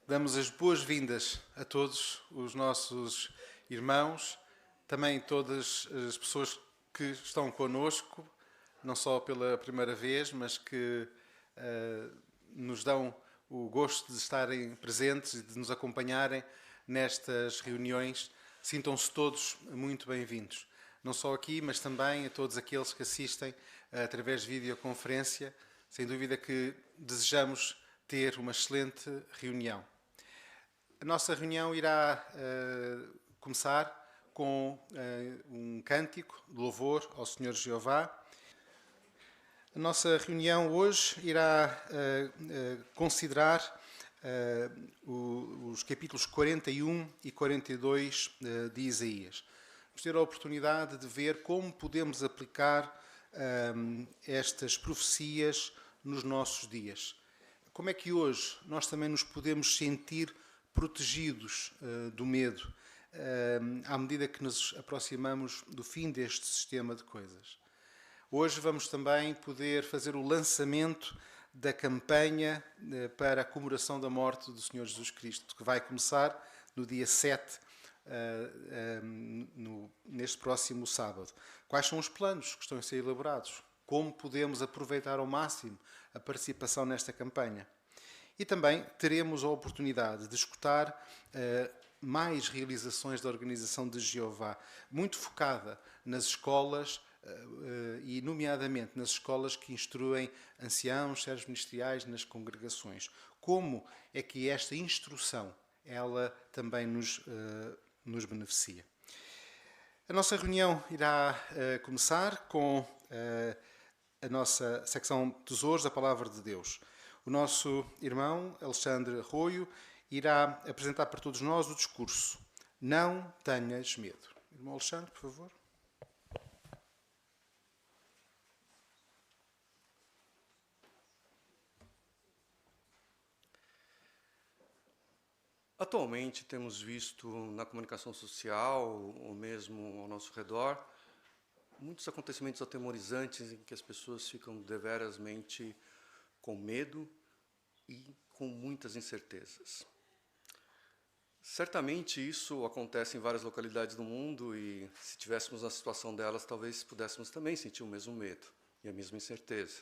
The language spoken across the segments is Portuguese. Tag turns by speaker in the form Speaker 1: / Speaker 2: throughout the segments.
Speaker 1: Damos as boas-vindas a todos os nossos irmãos, também todas as pessoas que estão connosco, não só pela primeira vez, mas que nos dão o gosto de estarem presentes e de nos acompanharem nestas reuniões. Sintam-se todos muito bem-vindos. Não só aqui, mas também a todos aqueles que assistem através de videoconferência. Sem dúvida que desejamos ter uma excelente reunião. A nossa reunião irá começar com um cântico de louvor ao Senhor Jeová. A nossa reunião hoje irá considerar os capítulos 41 e 42 de Isaías. Vamos ter a oportunidade de ver como podemos aplicar estas profecias nos nossos dias. Como é que hoje nós também nos podemos sentir protegidos do medo, à medida que nos aproximamos do fim deste sistema de coisas. Hoje vamos também poder fazer o lançamento da campanha para a comemoração da morte do Senhor Jesus Cristo, que vai começar no dia 7, neste próximo sábado. Quais são os planos que estão a ser elaborados? Como podemos aproveitar ao máximo a participação nesta campanha? E também teremos a oportunidade de escutar mais realizações da Organização de Jeová, muito focada nas escolas e, nomeadamente, nas escolas que instruem anciãos, servos ministeriais, nas congregações. Como é que esta instrução, ela também nos beneficia? A nossa reunião irá começar com a nossa secção Tesouros da Palavra de Deus. O nosso irmão Alexandre Arroio irá apresentar para todos nós o discurso Não tenhas medo. Irmão Alexandre, por favor.
Speaker 2: Atualmente temos visto na comunicação social, ou mesmo ao nosso redor, muitos acontecimentos atemorizantes em que as pessoas ficam deverasmente com medo e com muitas incertezas. Certamente isso acontece em várias localidades do mundo e, se tivéssemos na situação delas, talvez pudéssemos também sentir o mesmo medo e a mesma incerteza.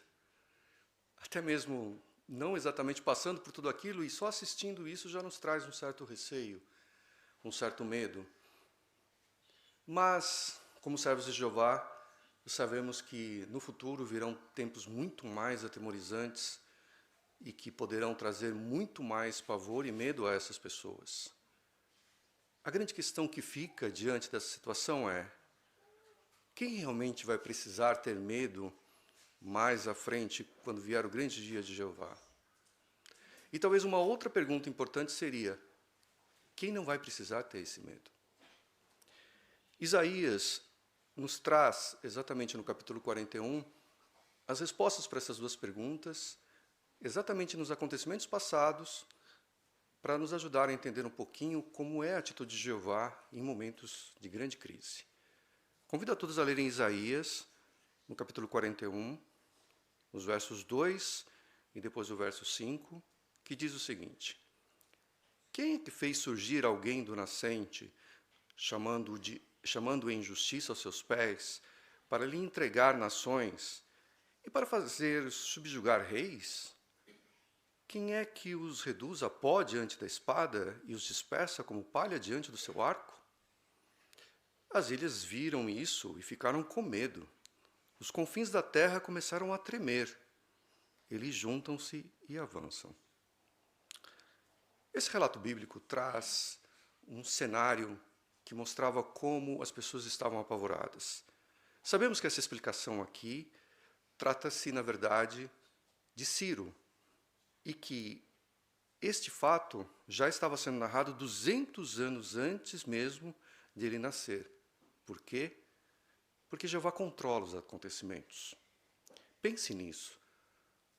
Speaker 2: Até mesmo não exatamente passando por tudo aquilo e só assistindo isso já nos traz um certo receio, um certo medo. Mas, como servos de Jeová, sabemos que no futuro virão tempos muito mais atemorizantes e que poderão trazer muito mais pavor e medo a essas pessoas. A grande questão que fica diante dessa situação é: quem realmente vai precisar ter medo mais à frente, quando vier o grande dia de Jeová? E talvez uma outra pergunta importante seria: quem não vai precisar ter esse medo? Isaías nos traz, exatamente no capítulo 41, as respostas para essas duas perguntas, exatamente nos acontecimentos passados, para nos ajudar a entender um pouquinho como é a atitude de Jeová em momentos de grande crise. Convido a todos a lerem Isaías, no capítulo 41, os versos 2 e depois o verso 5, que diz o seguinte: Quem é que fez surgir alguém do nascente, chamando em justiça aos seus pés, para lhe entregar nações e para fazer subjugar reis? Quem é que os reduz a pó diante da espada e os dispersa como palha diante do seu arco? As ilhas viram isso e ficaram com medo. Os confins da terra começaram a tremer. Eles juntam-se e avançam. Esse relato bíblico traz um cenário que mostrava como as pessoas estavam apavoradas. Sabemos que essa explicação aqui trata-se, na verdade, de Ciro, e que este fato já estava sendo narrado 200 anos antes mesmo de ele nascer. Por quê? Porque Jeová controla os acontecimentos. Pense nisso.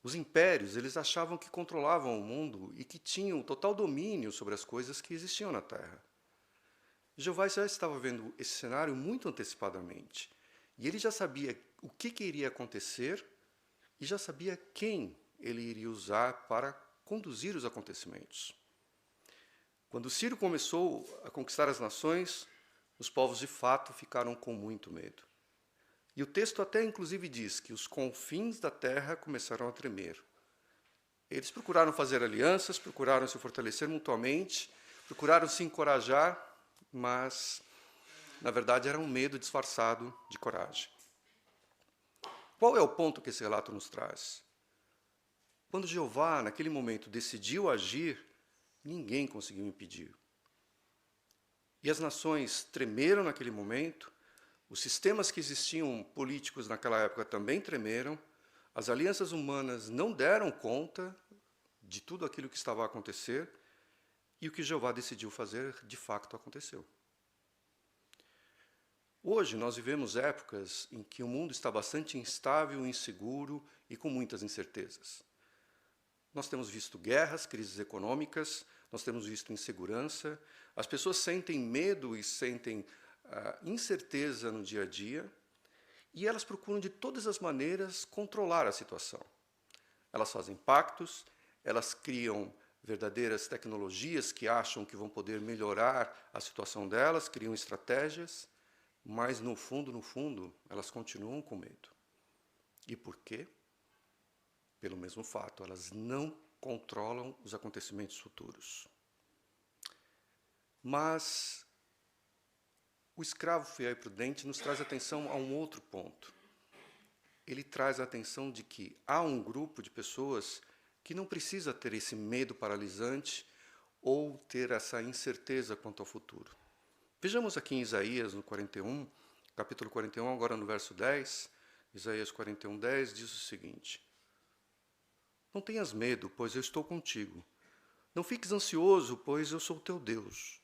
Speaker 2: Os impérios, eles achavam que controlavam o mundo e que tinham total domínio sobre as coisas que existiam na Terra. Jeová já estava vendo esse cenário muito antecipadamente. E ele já sabia o que iria acontecer e já sabia quem ele iria usar para conduzir os acontecimentos. Quando Ciro começou a conquistar as nações, os povos de fato ficaram com muito medo. E o texto até inclusive diz que os confins da terra começaram a tremer. Eles procuraram fazer alianças, procuraram se fortalecer mutuamente, procuraram se encorajar, mas, na verdade, era um medo disfarçado de coragem. Qual é o ponto que esse relato nos traz? Quando Jeová, naquele momento, decidiu agir, ninguém conseguiu impedir. E as nações tremeram naquele momento, os sistemas que existiam políticos naquela época também tremeram, as alianças humanas não deram conta de tudo aquilo que estava a acontecer, e o que Jeová decidiu fazer, de fato, aconteceu. Hoje, nós vivemos épocas em que o mundo está bastante instável, inseguro e com muitas incertezas. Nós temos visto guerras, crises econômicas, nós temos visto insegurança, as pessoas sentem medo e sentem incerteza no dia a dia, e elas procuram de todas as maneiras controlar a situação. Elas fazem pactos, elas criam verdadeiras tecnologias que acham que vão poder melhorar a situação delas, criam estratégias, mas no fundo, elas continuam com medo. E por quê? Pelo mesmo fato, elas não controlam os acontecimentos futuros. Mas o escravo fiel e prudente nos traz atenção a um outro ponto. Ele traz a atenção de que há um grupo de pessoas que não precisa ter esse medo paralisante ou ter essa incerteza quanto ao futuro. Vejamos aqui em Isaías, no 41, capítulo 41, agora no verso 10, Isaías 41, 10, diz o seguinte: Não tenhas medo, pois eu estou contigo. Não fiques ansioso, pois eu sou teu Deus.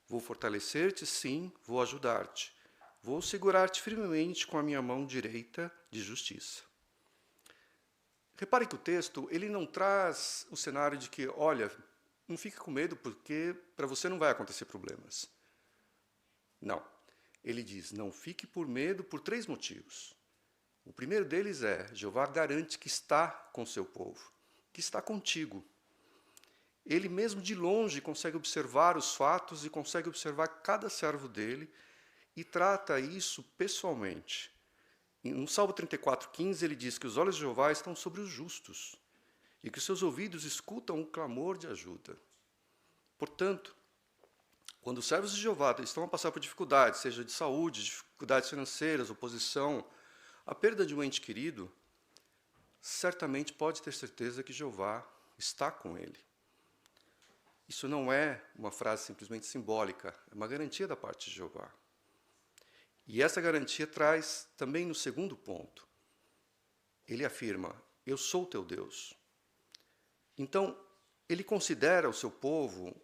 Speaker 2: Vou fortalecer-te, sim, vou ajudar-te. Vou segurar-te firmemente com a minha mão direita de justiça. Repare que o texto ele não traz o cenário de que, olha, não fique com medo porque para você não vai acontecer problemas. Não. Ele diz, não fique por medo por 3 motivos. O primeiro deles é, Jeová garante que está com seu povo, que está contigo. Ele mesmo de longe consegue observar os fatos e consegue observar cada servo dele e trata isso pessoalmente. No Salmo 34:15 ele diz que os olhos de Jeová estão sobre os justos e que os seus ouvidos escutam o clamor de ajuda. Portanto, quando os servos de Jeová estão a passar por dificuldades, seja de saúde, dificuldades financeiras, oposição, a perda de um ente querido, certamente pode ter certeza que Jeová está com ele. Isso não é uma frase simplesmente simbólica, é uma garantia da parte de Jeová. E essa garantia traz também no segundo ponto. Ele afirma, eu sou teu Deus. Então, ele considera o seu povo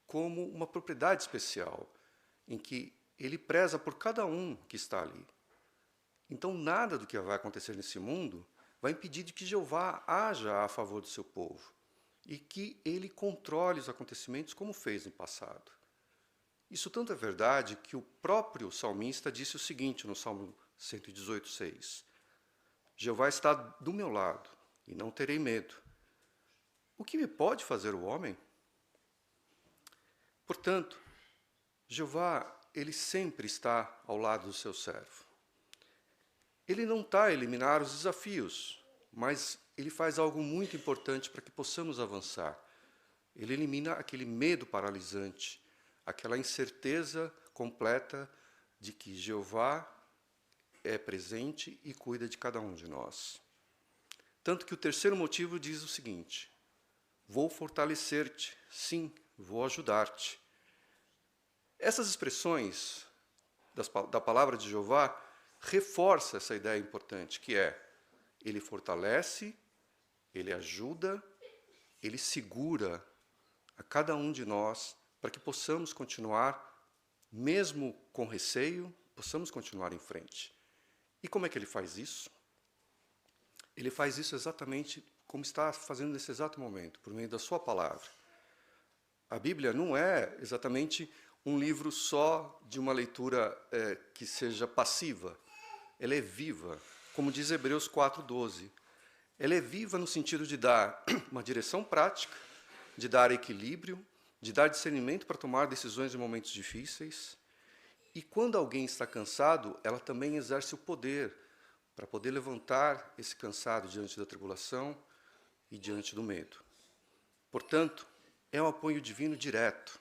Speaker 2: como uma propriedade especial, em que ele preza por cada um que está ali. Então, nada do que vai acontecer nesse mundo vai impedir de que Jeová haja a favor do seu povo e que ele controle os acontecimentos como fez no passado. Isso tanto é verdade que o próprio salmista disse o seguinte no Salmo 118:6. Jeová está do meu lado e não terei medo. O que me pode fazer o homem? Portanto, Jeová, ele sempre está ao lado do seu servo. Ele não está a eliminar os desafios, mas ele faz algo muito importante para que possamos avançar. Ele elimina aquele medo paralisante, aquela incerteza completa de que Jeová é presente e cuida de cada um de nós. Tanto que o terceiro motivo diz o seguinte, vou fortalecer-te, sim, vou ajudar-te. Essas expressões da palavra de Jeová reforçam essa ideia importante, que é, ele fortalece, ele ajuda, ele segura a cada um de nós para que possamos continuar, mesmo com receio, possamos continuar em frente. E como é que ele faz isso? Ele faz isso exatamente como está fazendo nesse exato momento, por meio da sua palavra. A Bíblia não é exatamente um livro só de uma leitura que seja passiva. Ela é viva, como diz Hebreus 4:12. Ela é viva no sentido de dar uma direção prática, de dar equilíbrio, de dar discernimento para tomar decisões em momentos difíceis. E quando alguém está cansado, ela também exerce o poder para poder levantar esse cansado diante da tribulação e diante do medo. Portanto, é um apoio divino direto,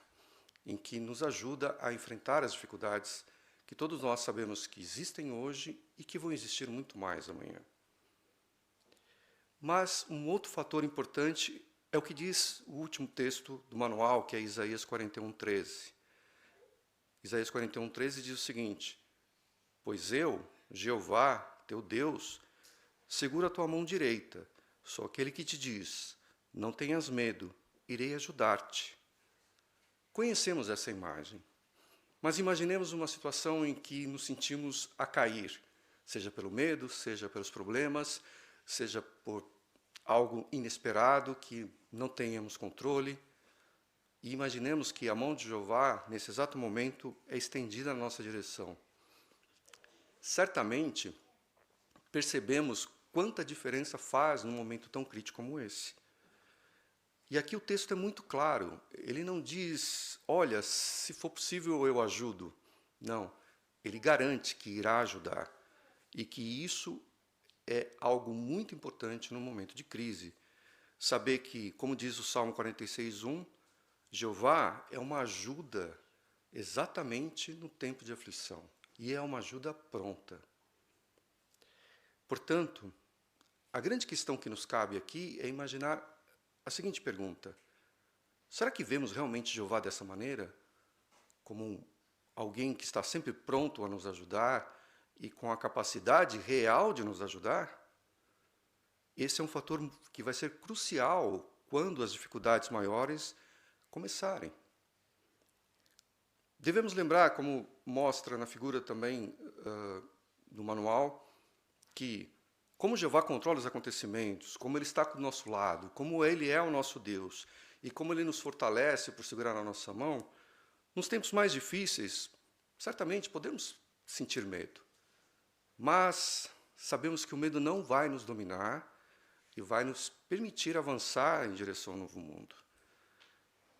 Speaker 2: em que nos ajuda a enfrentar as dificuldades que todos nós sabemos que existem hoje e que vão existir muito mais amanhã. Mas um outro fator importante é o que diz o último texto do manual, que é Isaías 41:13. Isaías 41:13 diz o seguinte: pois eu, Jeová, teu Deus, seguro a tua mão direita, sou aquele que te diz, não tenhas medo, irei ajudar-te. Conhecemos essa imagem, mas imaginemos uma situação em que nos sentimos a cair, seja pelo medo, seja pelos problemas, seja por algo inesperado que não tenhamos controle. E imaginemos que a mão de Jeová, nesse exato momento, é estendida na nossa direção. Certamente, percebemos quanta diferença faz num momento tão crítico como esse. E aqui o texto é muito claro. Ele não diz, olha, se for possível eu ajudo. Não. Ele garante que irá ajudar. E que isso é algo muito importante no momento de crise. Saber que, como diz o Salmo 46:1, Jeová é uma ajuda exatamente no tempo de aflição. E é uma ajuda pronta. Portanto, a grande questão que nos cabe aqui é imaginar a seguinte pergunta: será que vemos realmente Jeová dessa maneira? Como alguém que está sempre pronto a nos ajudar e com a capacidade real de nos ajudar? Esse é um fator que vai ser crucial quando as dificuldades maiores começarem. Devemos lembrar, como mostra na figura também do manual, que como Jeová controla os acontecimentos, como Ele está do nosso lado, como Ele é o nosso Deus e como Ele nos fortalece por segurar na nossa mão, nos tempos mais difíceis, certamente podemos sentir medo. Mas sabemos que o medo não vai nos dominar e vai nos permitir avançar em direção ao novo mundo.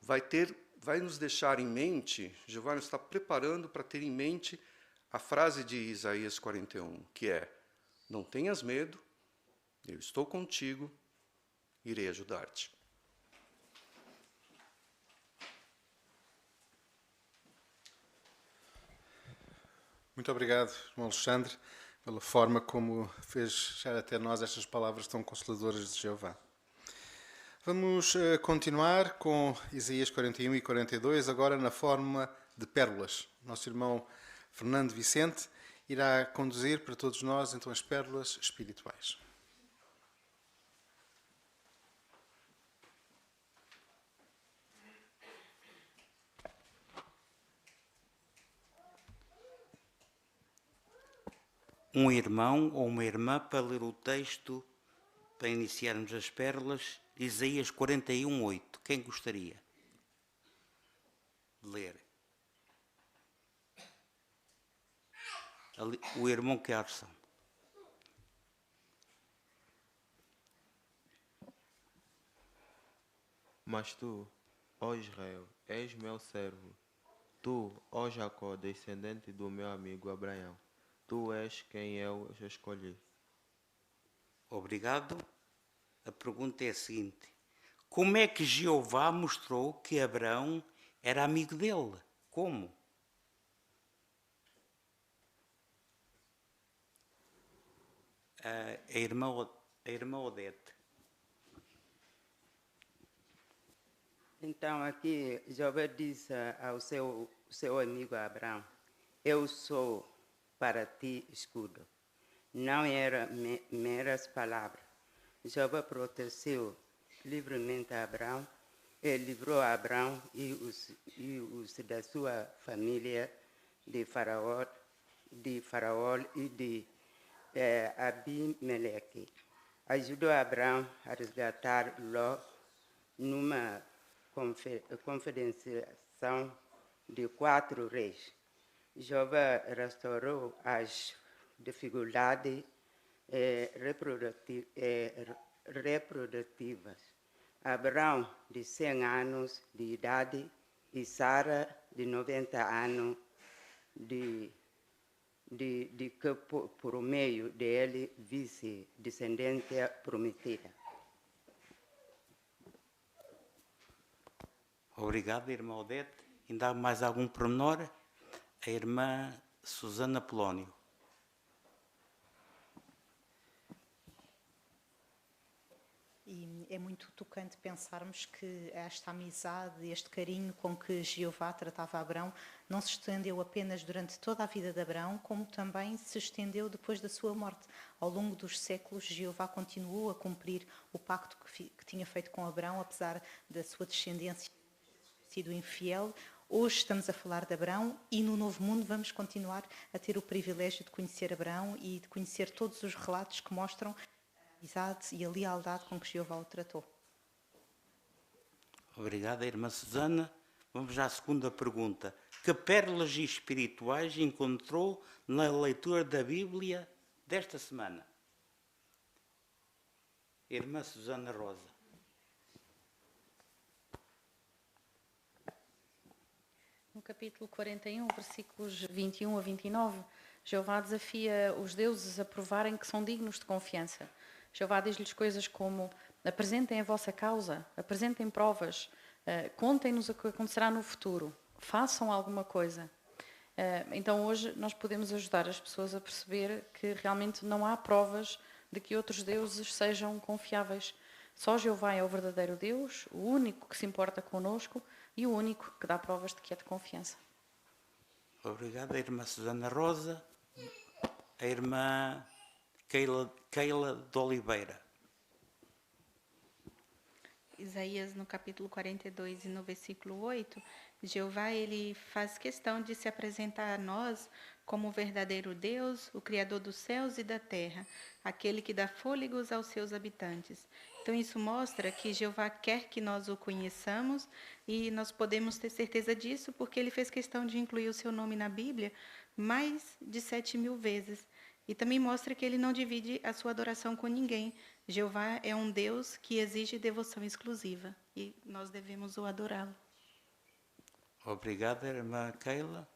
Speaker 2: Vai nos deixar em mente, Jeová nos está preparando para ter em mente a frase de Isaías 41, que é: não tenhas medo, eu estou contigo, irei ajudar-te.
Speaker 1: Muito obrigado, irmão Alexandre, pela forma como fez chegar até nós estas palavras tão consoladoras de Jeová. Vamos continuar com Isaías 41 e 42, agora na forma de pérolas. Nosso irmão Fernando Vicente irá conduzir para todos nós então as pérolas espirituais.
Speaker 3: Um irmão ou uma irmã para ler o texto, para iniciarmos as pérolas, Isaías 41:8. Quem gostaria de ler? O irmão Kerson.
Speaker 4: Mas tu, ó Israel, és meu servo. Tu, ó Jacó, descendente do meu amigo Abraão. Tu és quem eu escolhi.
Speaker 3: Obrigado. A pergunta é a seguinte: como é que Jeová mostrou que Abraão era amigo dele? Como? A irmã Odete.
Speaker 5: Então, aqui, Jeová disse ao seu amigo Abraão: eu sou para ti escudo. Não eram meras palavras. Jeová protegeu livremente Abraão e livrou Abraão e os da sua família de Faraó e de Abimeleque. Ajudou Abraão a resgatar Ló numa conferenciação de 4 reis. Jeová restaurou as dificuldades reprodutivas Abraão, de 100 anos de idade, e Sara, de 90 anos, de que por meio dele visse descendência prometida.
Speaker 3: Obrigado, irmã Odete. Ainda há mais algum pormenor? A irmã Susana Polónio.
Speaker 6: E é muito tocante pensarmos que esta amizade, este carinho com que Jeová tratava Abrão não se estendeu apenas durante toda a vida de Abrão, como também se estendeu depois da sua morte. Ao longo dos séculos, Jeová continuou a cumprir o pacto que tinha feito com Abrão, apesar da sua descendência ter sido infiel. Hoje estamos a falar de Abrão e no Novo Mundo vamos continuar a ter o privilégio de conhecer Abrão e de conhecer todos os relatos que mostram a amizade e a lealdade com que Jeová o tratou.
Speaker 3: Obrigado, irmã Susana. Vamos à segunda pergunta. Que pérolas espirituais encontrou na leitura da Bíblia desta semana? Irmã Susana Rosa.
Speaker 7: No capítulo 41, versículos 21 a 29, Jeová desafia os deuses a provarem que são dignos de confiança. Jeová diz-lhes coisas como: apresentem a vossa causa, apresentem provas, contem-nos o que acontecerá no futuro, façam alguma coisa. Então hoje nós podemos ajudar as pessoas a perceber que realmente não há provas de que outros deuses sejam confiáveis. Só Jeová é o verdadeiro Deus, o único que se importa connosco e o único que dá provas de que é de confiança.
Speaker 3: Obrigado, a irmã Susana Rosa. A irmã Keila de Oliveira.
Speaker 8: Isaías, no capítulo 42 e no versículo 8, Jeová ele faz questão de se apresentar a nós como o verdadeiro Deus, o Criador dos céus e da terra, aquele que dá fôlegos aos seus habitantes. Então isso mostra que Jeová quer que nós o conheçamos e nós podemos ter certeza disso porque ele fez questão de incluir o seu nome na Bíblia mais de 7.000 vezes. E também mostra que ele não divide a sua adoração com ninguém. Jeová é um Deus que exige devoção exclusiva e nós devemos o adorá-lo.
Speaker 3: Obrigado, irmã Keila.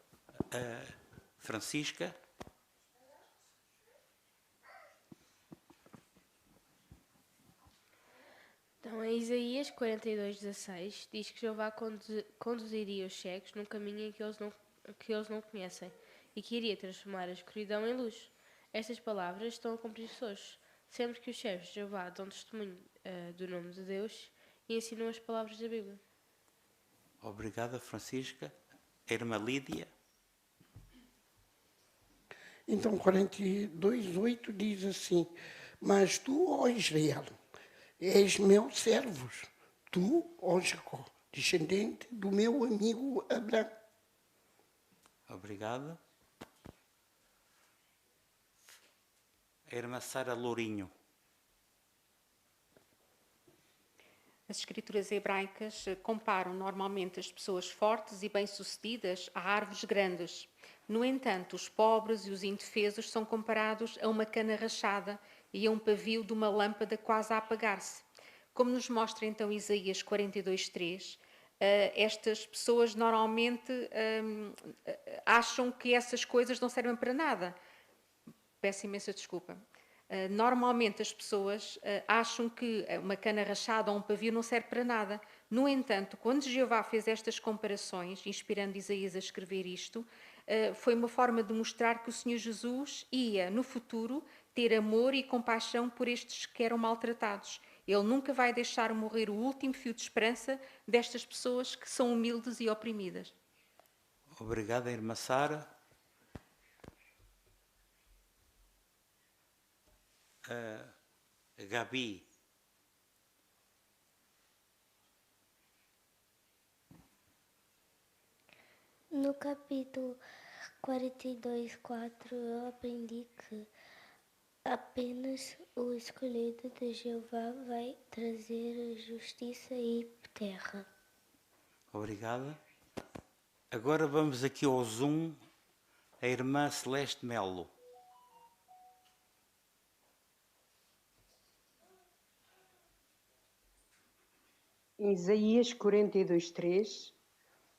Speaker 3: Francisca.
Speaker 9: Então, em Isaías 42:16, diz que Jeová conduziria os cegos num caminho em que eles não conhecem e que iria transformar a escuridão em luz. Estas palavras estão a cumprir-se hoje, sempre que os servos de Jeová dão testemunho do nome de Deus e ensinam as palavras da Bíblia.
Speaker 3: Obrigada, Francisca. A irmã Lídia.
Speaker 10: Então, 42:8 diz assim: mas tu, ó Israel, és meu servo, tu, ó Jacó, descendente do meu amigo Abraão.
Speaker 3: Obrigado. A irmã Sara Lourinho.
Speaker 11: As escrituras hebraicas comparam normalmente as pessoas fortes e bem-sucedidas a árvores grandes. No entanto, os pobres e os indefesos são comparados a uma cana rachada e a um pavio de uma lâmpada quase a apagar-se. Como nos mostra então Isaías 42:3, estas pessoas normalmente acham que essas coisas não servem para nada. Peço imensa desculpa. Normalmente as pessoas acham que uma cana rachada ou um pavio não serve para nada. No entanto, quando Jeová fez estas comparações, inspirando Isaías a escrever isto, foi uma forma de mostrar que o Senhor Jesus ia, no futuro, ter amor e compaixão por estes que eram maltratados. Ele nunca vai deixar morrer o último fio de esperança destas pessoas que são humildes e oprimidas.
Speaker 3: Obrigada, irmã Sara. Gabi.
Speaker 12: No capítulo 42:4 eu aprendi que apenas o escolhido de Jeová vai trazer justiça e terra.
Speaker 3: Obrigada. Agora vamos aqui ao Zoom. A irmã Celeste Melo.
Speaker 13: Em Isaías 42:3,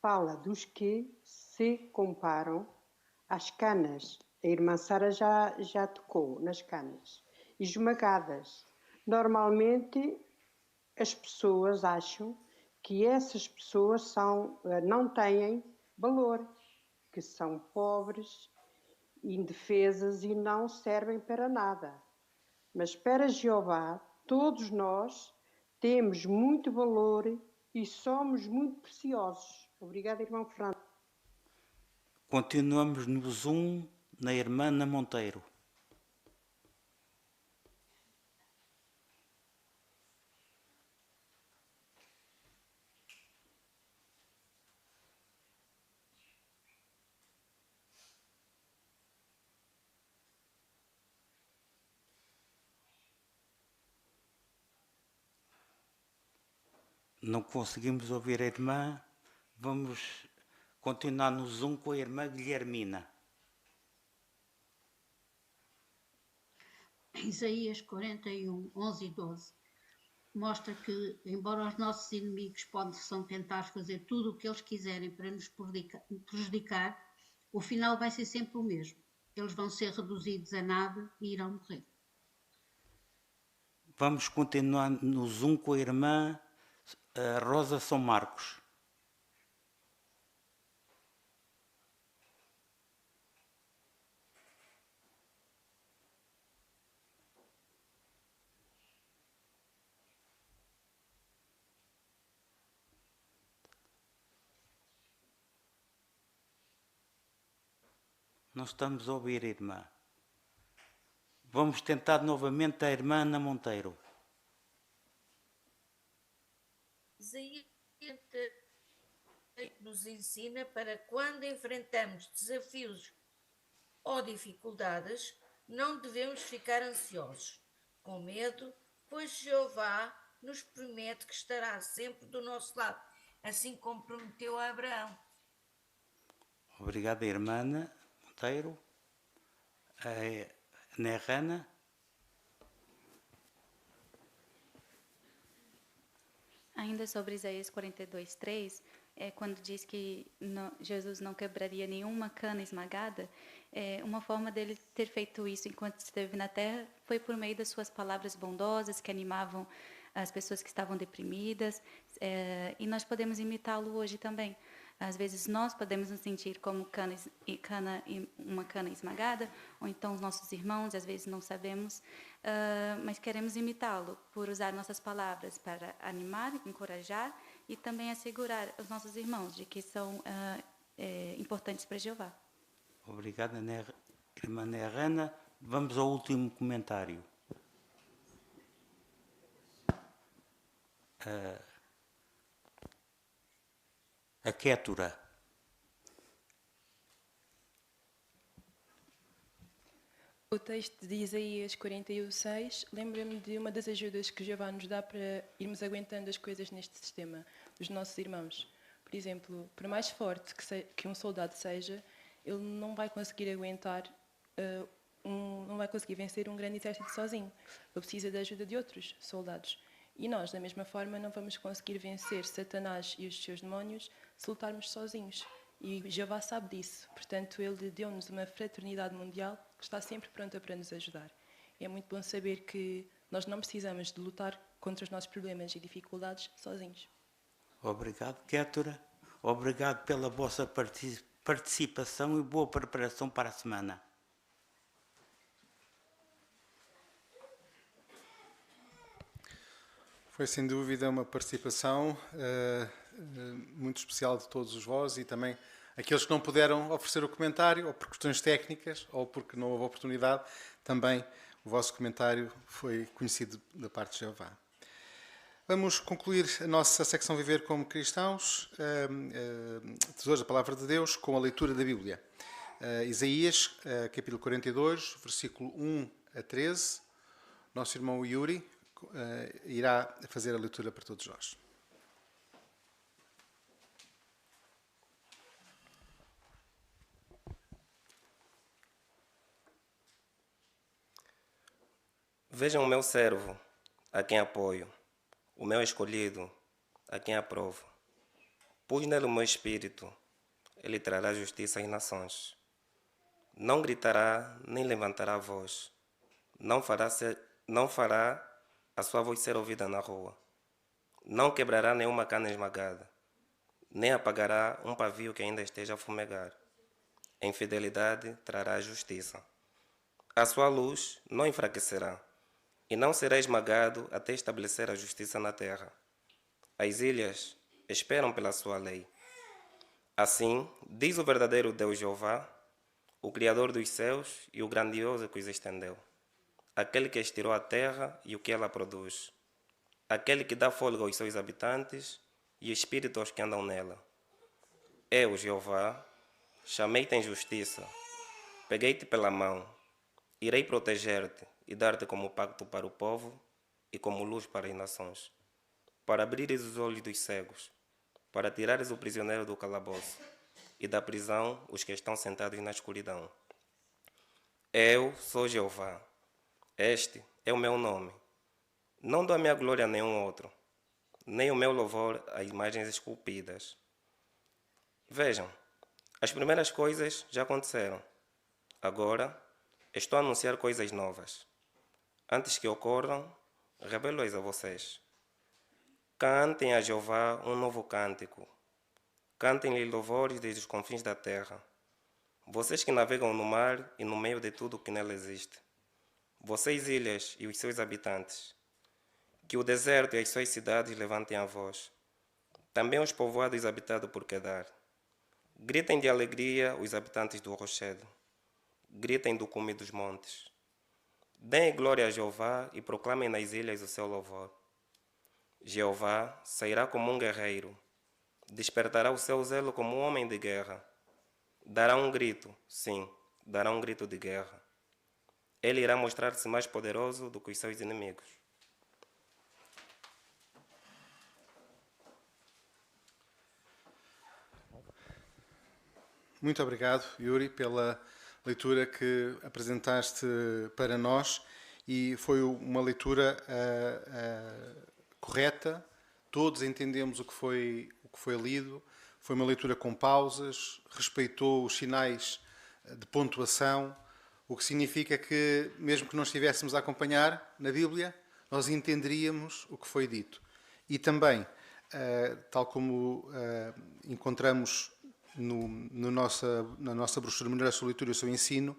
Speaker 13: fala dos que se comparam às canas. A irmã Sara já tocou nas canas. Esmagadas. Normalmente as pessoas acham que essas pessoas não têm valor, que são pobres, indefesas e não servem para nada. Mas para Jeová, todos nós temos muito valor e somos muito preciosos. Obrigada, irmão Fernando.
Speaker 3: Continuamos no Zoom, na irmã Ana Monteiro. Não conseguimos ouvir a irmã. Vamos continuar no Zoom com a irmã Guilhermina.
Speaker 14: Isaías 41, 11 e 12 mostra que, embora os nossos inimigos possam tentar fazer tudo o que eles quiserem para nos prejudicar, o final vai ser sempre o mesmo. Eles vão ser reduzidos a nada e irão morrer.
Speaker 3: Vamos continuar no Zoom com a irmã Rosa São Marcos. Não estamos a ouvir, irmã. Vamos tentar novamente a irmã Ana Monteiro.
Speaker 15: Isaías nos ensina para quando enfrentamos desafios ou dificuldades, não devemos ficar ansiosos, com medo, pois Jeová nos promete que estará sempre do nosso lado, assim como prometeu a Abraão.
Speaker 3: Obrigada, irmã Ana Monteiro. Nerrana.
Speaker 16: Ainda sobre Isaías 42:3, quando diz que Jesus não quebraria nenhuma cana esmagada, uma forma dele ter feito isso enquanto esteve na terra foi por meio das suas palavras bondosas que animavam as pessoas que estavam deprimidas, e nós podemos imitá-lo hoje também. Às vezes nós podemos nos sentir como uma cana esmagada, ou então os nossos irmãos, às vezes não sabemos, mas queremos imitá-lo por usar nossas palavras para animar, encorajar e também assegurar os nossos irmãos de que são importantes para Jeová.
Speaker 3: Obrigada, irmã Nerrana. Vamos ao último comentário. A Kétura.
Speaker 17: O texto de Isaías 41:6 lembra-me de uma das ajudas que Jeová nos dá para irmos aguentando as coisas neste sistema, os nossos irmãos. Por exemplo, por mais forte que um soldado seja, ele não vai conseguir aguentar, não vai conseguir vencer um grande exército sozinho. Ele precisa da ajuda de outros soldados. E nós, da mesma forma, não vamos conseguir vencer Satanás e os seus demónios se lutarmos sozinhos. E Jeová sabe disso. Portanto, Ele deu-nos uma fraternidade mundial que está sempre pronta para nos ajudar. E é muito bom saber que nós não precisamos de lutar contra os nossos problemas e dificuldades sozinhos.
Speaker 3: Obrigado, Kétura. Obrigado pela vossa participação e boa preparação para a semana.
Speaker 1: Foi sem dúvida uma participação muito especial de todos os vós e também aqueles que não puderam oferecer o comentário, ou por questões técnicas, ou porque não houve oportunidade, também o vosso comentário foi conhecido da parte de Jeová. Vamos concluir a nossa secção Viver como Cristãos, Tesouros da Palavra de Deus, com a leitura da Bíblia. Isaías, capítulo 42, versículo 1 a 13. Nosso irmão Yuri irá fazer a leitura para todos nós.
Speaker 18: Vejam o meu servo, a quem apoio, o meu escolhido, a quem aprovo. Pus nele o meu espírito, ele trará justiça às nações. Não gritará, nem levantará a voz. Não fará a sua voz ser ouvida na rua. Não quebrará nenhuma cana esmagada, nem apagará um pavio que ainda esteja a fumegar. Em fidelidade trará a justiça. A sua luz não enfraquecerá, e não será esmagado até estabelecer a justiça na terra. As ilhas esperam pela sua lei. Assim, diz o verdadeiro Deus Jeová, o Criador dos céus e o grandioso que os estendeu, aquele que estirou a terra e o que ela produz, aquele que dá fôlego aos seus habitantes e espírito aos que andam nela. Eu, Jeová, chamei-te em justiça, peguei-te pela mão, irei proteger-te e dar-te como pacto para o povo e como luz para as nações, para abrires os olhos dos cegos, para tirares o prisioneiro do calabouço e da prisão os que estão sentados na escuridão. Eu sou Jeová, este é o meu nome. Não dou a minha glória a nenhum outro, nem o meu louvor a imagens esculpidas. Vejam, as primeiras coisas já aconteceram. Agora, estou a anunciar coisas novas. Antes que ocorram, revelo-as a vocês. Cantem a Jeová um novo cântico. Cantem-lhe louvores desde os confins da terra. Vocês que navegam no mar e no meio de tudo o que nele existe. Vocês, ilhas e os seus habitantes. Que o deserto e as suas cidades levantem a voz. Também os povoados habitados por Quedar. Gritem de alegria os habitantes do rochedo. Gritem do cume dos montes. Deem glória a Jeová e proclamem nas ilhas o seu louvor. Jeová sairá como um guerreiro. Despertará o seu zelo como um homem de guerra. Dará um grito, sim, dará um grito de guerra. Ele irá mostrar-se mais poderoso do que os seus inimigos.
Speaker 1: Muito obrigado, Yuri, pela leitura que apresentaste para nós, e foi uma leitura correta. Todos entendemos o que foi lido. Foi uma leitura com pausas, respeitou os sinais de pontuação, o que significa que, mesmo que não estivéssemos a acompanhar na Bíblia, nós entenderíamos o que foi dito. E também, tal como encontramos na nossa brochura Melhorar a sua leitura e o seu ensino,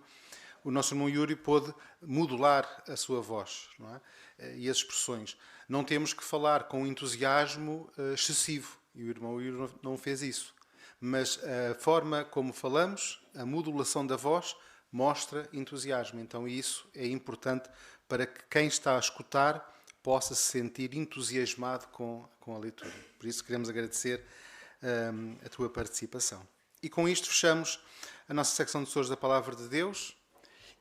Speaker 1: o nosso irmão Yuri pôde modular a sua voz, não é? E as expressões. Não temos que falar com entusiasmo excessivo, e o irmão Yuri não fez isso. Mas a forma como falamos, a modulação da voz, mostra entusiasmo. Então isso é importante para que quem está a escutar possa se sentir entusiasmado com a leitura. Por isso queremos agradecer a tua participação. E com isto fechamos a nossa secção de Tesouros da Palavra de Deus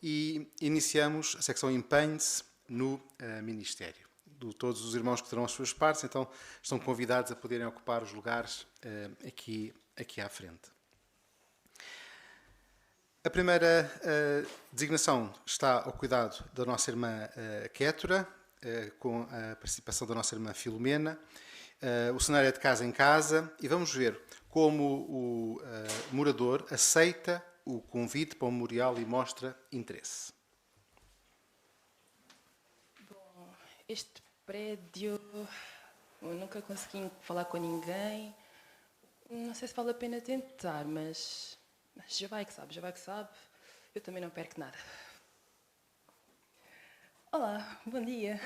Speaker 1: e iniciamos a secção Empenhe-se no Ministério. De todos os irmãos que terão as suas partes, então estão convidados a poderem ocupar os lugares aqui à frente. A primeira designação está ao cuidado da nossa irmã Kétura, com a participação da nossa irmã Filomena. O cenário é de casa em casa e vamos ver como o morador aceita o convite para o memorial e mostra interesse.
Speaker 17: Bom, este prédio, eu nunca consegui falar com ninguém. Não sei se vale a pena tentar, mas já vai que sabe. Eu também não perco nada. Olá, bom dia.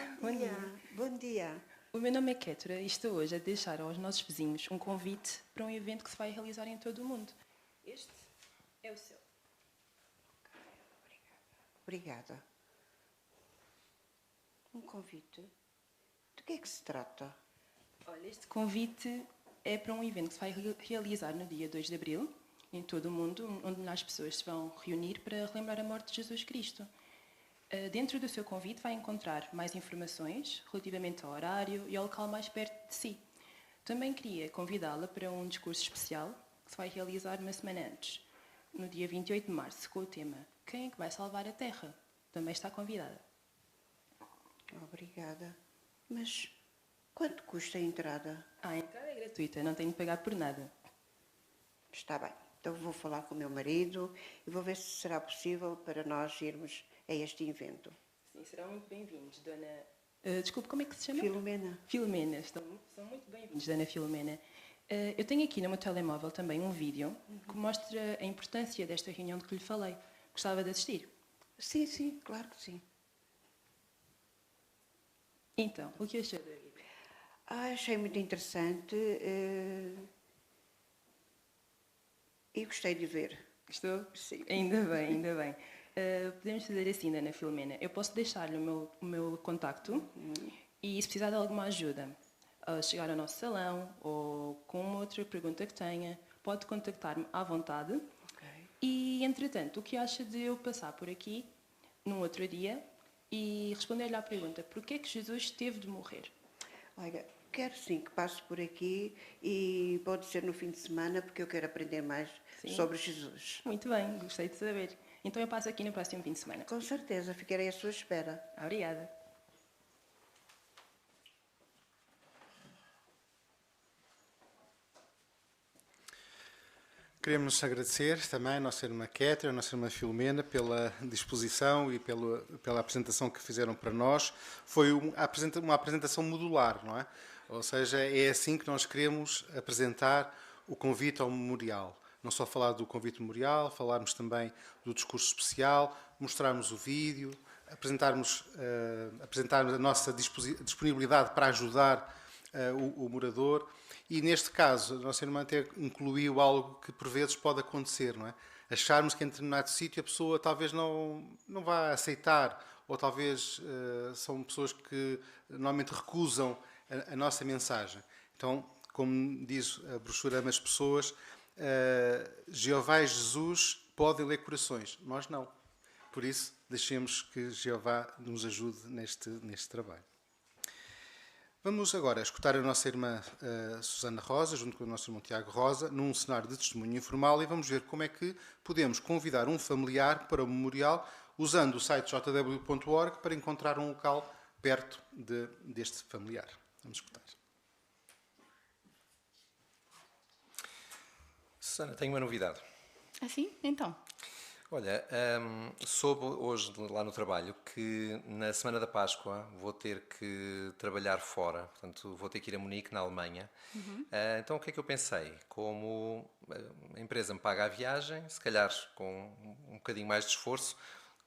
Speaker 19: Bom dia.
Speaker 17: O meu nome é Kétura e estou hoje a deixar aos nossos vizinhos um convite para um evento que se vai realizar em todo o mundo. Este é o seu.
Speaker 19: Obrigada. Um convite? De que é que se trata?
Speaker 17: Olha, este convite é para um evento que se vai realizar no dia 2 de abril, em todo o mundo, onde milhares de pessoas se vão reunir para relembrar a morte de Jesus Cristo. Dentro do seu convite vai encontrar mais informações relativamente ao horário e ao local mais perto de si. Também queria convidá-la para um discurso especial que se vai realizar uma semana antes, no dia 28 de março, com o tema Quem é que vai salvar a Terra? Também está convidada.
Speaker 19: Obrigada. Mas Quanto custa a entrada?
Speaker 17: A entrada é gratuita, não tenho de pagar por nada.
Speaker 19: Está bem. Então vou falar com o meu marido e vou ver se será possível para nós irmos a este evento.
Speaker 17: Sim, serão muito bem-vindos, dona... desculpe, como é que se chama?
Speaker 19: Filomena.
Speaker 17: Filomena, são muito bem-vindos, dona Filomena. Eu tenho aqui no meu telemóvel também um vídeo que mostra a importância desta reunião de que lhe falei. Gostava de assistir?
Speaker 19: Sim, sim, claro que sim.
Speaker 17: Então, o que achou da vida?
Speaker 19: Achei muito interessante e gostei de ver.
Speaker 17: Gostou?
Speaker 19: Sim.
Speaker 17: Ainda bem, ainda bem. Podemos fazer assim, dona Filomena. Eu posso deixar-lhe o meu contacto e se precisar de alguma ajuda, chegar ao nosso salão ou com uma outra pergunta que tenha, pode contactar-me à vontade.
Speaker 19: Okay.
Speaker 17: E, entretanto, o que acha de eu passar por aqui num outro dia e responder-lhe à pergunta: porquê é que Jesus teve de morrer?
Speaker 19: Olha, quero sim que passe por aqui e pode ser no fim de semana, porque eu quero aprender mais sobre Jesus.
Speaker 17: Muito bem, gostei de saber. Então eu passo aqui no próximo fim de semana.
Speaker 19: Com certeza, ficarei à sua espera.
Speaker 17: Obrigada.
Speaker 1: Queremos agradecer também à nossa irmã Kétria, à nossa irmã Filomena, pela disposição e pela apresentação que fizeram para nós. Foi uma apresentação modular, não é? Ou seja, é assim que nós queremos apresentar o convite ao memorial. Não só falar do convite memorial, falarmos também do discurso especial, mostrarmos o vídeo, apresentar a nossa disponibilidade para ajudar o morador. E neste caso, a nossa irmã até incluiu algo que por vezes pode acontecer, não é? Acharmos que em determinado sítio a pessoa talvez não vá aceitar, ou talvez são pessoas que normalmente recusam a nossa mensagem. Então, como diz a brochura Ama as Pessoas, Jeová e Jesus podem ler corações, nós não. Por isso, deixemos que Jeová nos ajude neste trabalho. Vamos agora escutar a nossa irmã Susana Rosa, junto com o nosso irmão Tiago Rosa, num cenário de testemunho informal, e vamos ver como é que podemos convidar um familiar para o memorial usando o site jw.org para encontrar um local perto deste familiar. Vamos escutar.
Speaker 20: Susana, tenho uma novidade.
Speaker 7: Ah, sim? Então.
Speaker 20: Olha, soube hoje lá no trabalho que na semana da Páscoa vou ter que trabalhar fora, portanto vou ter que ir a Munique, na Alemanha. Então o que é que eu pensei? Como a empresa me paga a viagem, se calhar com um bocadinho mais de esforço,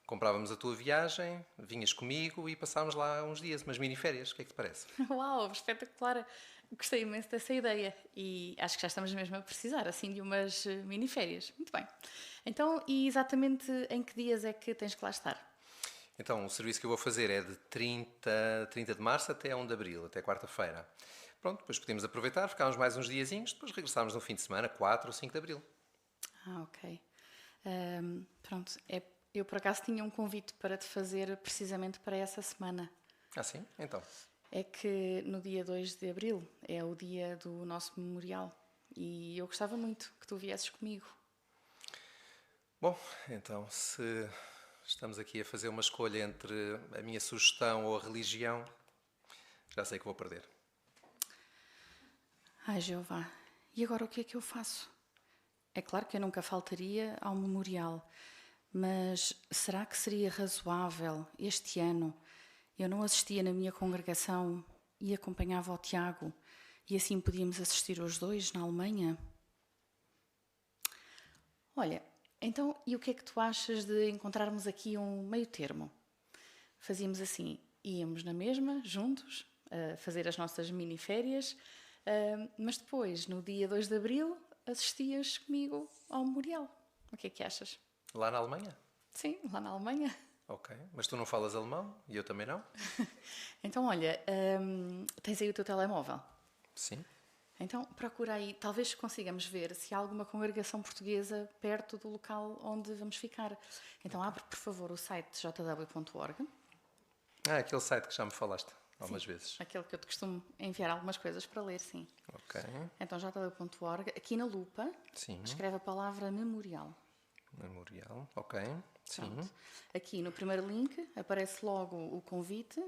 Speaker 20: comprávamos a tua viagem, vinhas comigo e passávamos lá uns dias, umas mini-férias. O que é que te parece?
Speaker 7: Uau, espetacular! Gostei imenso dessa ideia e acho que já estamos mesmo a precisar assim de umas mini-férias. Muito bem. Então, e exatamente em que dias é que tens que lá estar?
Speaker 20: Então, o serviço que eu vou fazer é de 30 de março até 1 de abril, até quarta-feira. Pronto, depois podemos aproveitar, ficámos mais uns diazinhos, depois regressarmos no fim de semana, 4 ou 5 de abril.
Speaker 7: Ok. Pronto, eu por acaso tinha um convite para te fazer precisamente para essa semana.
Speaker 20: Ah, sim? Então.
Speaker 7: É que no dia 2 de abril é o dia do nosso memorial e eu gostava muito que tu viesses comigo.
Speaker 20: Bom, então se estamos aqui a fazer uma escolha entre a minha sugestão ou a religião, já sei que vou perder.
Speaker 7: Ai, Jeová, e agora o que é que eu faço? É claro que eu nunca faltaria ao memorial, mas será que seria razoável este ano eu não assistia na minha congregação e acompanhava o Tiago e assim podíamos assistir os dois na Alemanha? Olha, então, e o que é que tu achas de encontrarmos aqui um meio termo? Fazíamos assim, íamos na mesma, juntos, a fazer as nossas mini-férias, mas depois, no dia 2 de abril, assistias comigo ao memorial. O que é que achas?
Speaker 20: Lá na Alemanha?
Speaker 7: Sim, lá na Alemanha.
Speaker 20: Ok, mas tu não falas alemão e eu também não?
Speaker 7: Então, olha, tens aí o teu telemóvel?
Speaker 20: Sim.
Speaker 7: Então, procura aí, talvez consigamos ver se há alguma congregação portuguesa perto do local onde vamos ficar. Então, abre, por favor, o site jw.org.
Speaker 20: Ah, aquele site que já me falaste algumas vezes.
Speaker 7: Aquele que eu te costumo enviar algumas coisas para ler, sim.
Speaker 20: Ok.
Speaker 7: Então, jw.org, aqui na lupa,
Speaker 20: sim.
Speaker 7: escreve a palavra memorial.
Speaker 20: Memorial, ok. Sim.
Speaker 7: Pronto. Aqui no primeiro link aparece logo o convite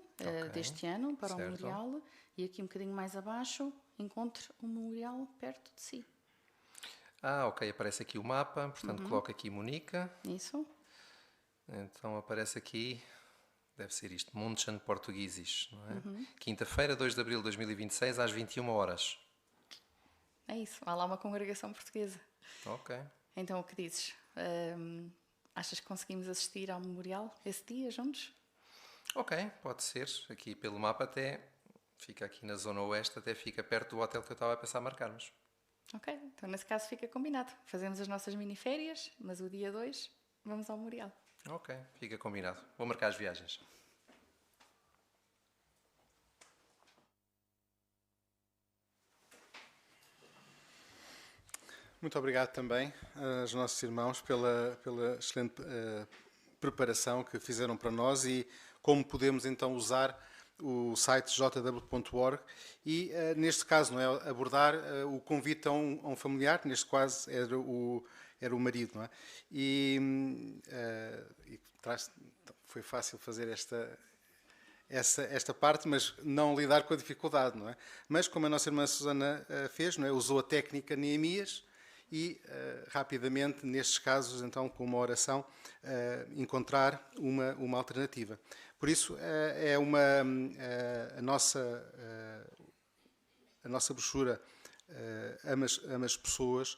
Speaker 7: deste ano para o memorial, e aqui um bocadinho mais abaixo encontre o memorial perto de si.
Speaker 20: Ok, aparece aqui o mapa, portanto coloco aqui Monica.
Speaker 7: Isso.
Speaker 20: Então aparece aqui, deve ser isto, Munchen Portugueses, não é? Quinta-feira, 2 de abril de 2026, às 21 horas.
Speaker 7: É isso, há lá uma congregação portuguesa.
Speaker 20: Ok.
Speaker 7: Então o que dizes? Achas que conseguimos assistir ao memorial esse dia juntos?
Speaker 20: Ok, pode ser. Aqui pelo mapa até fica aqui na zona oeste, até fica perto do hotel que eu estava a pensar marcarmos.
Speaker 7: Ok, então nesse caso fica combinado. Fazemos as nossas miniférias, mas o dia 2 vamos ao memorial.
Speaker 20: Ok, fica combinado. Vou marcar as viagens.
Speaker 1: Muito obrigado também aos nossos irmãos pela excelente preparação que fizeram para nós e como podemos então usar o site jw.org e, neste caso, não é, abordar o convite a um familiar, neste caso era o marido, não é? E foi fácil fazer esta parte, mas não lidar com a dificuldade, não é? Mas como a nossa irmã Susana fez, não é? Usou a técnica Neemias e rapidamente, nestes casos, então, com uma oração, encontrar uma alternativa. Por isso, a nossa brochura Ama as Pessoas,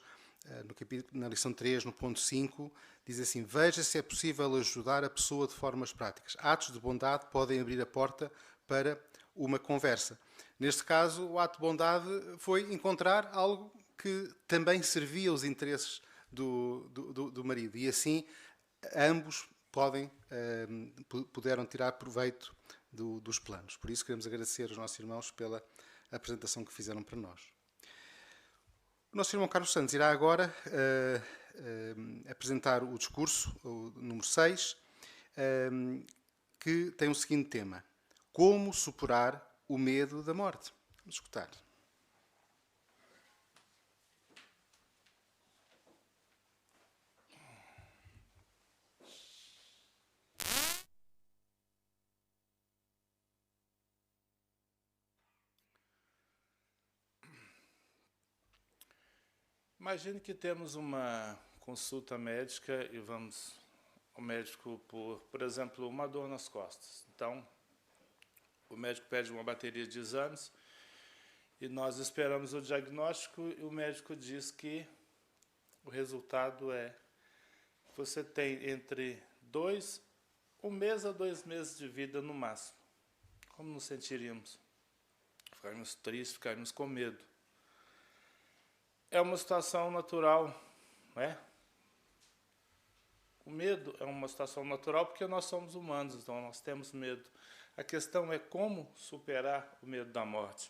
Speaker 1: na lição 3, no ponto 5, diz assim: veja se é possível ajudar a pessoa de formas práticas. Atos de bondade podem abrir a porta para uma conversa. Neste caso, o ato de bondade foi encontrar algo que também servia aos interesses do marido. E assim, ambos puderam tirar proveito dos planos. Por isso, queremos agradecer aos nossos irmãos pela apresentação que fizeram para nós. O nosso irmão Carlos Santos irá agora apresentar o discurso, o número 6, que tem o seguinte tema: como superar o medo da morte. Vamos escutar.
Speaker 21: Imagine que temos uma consulta médica e vamos ao médico por exemplo, uma dor nas costas. Então, o médico pede uma bateria de exames e nós esperamos o diagnóstico e o médico diz que o resultado é: você tem entre 1 mês a 2 meses de vida no máximo. Como nos sentiríamos? Ficaríamos tristes, ficaríamos com medo. É uma situação natural, não é? O medo é uma situação natural porque nós somos humanos, então nós temos medo. A questão é como superar o medo da morte.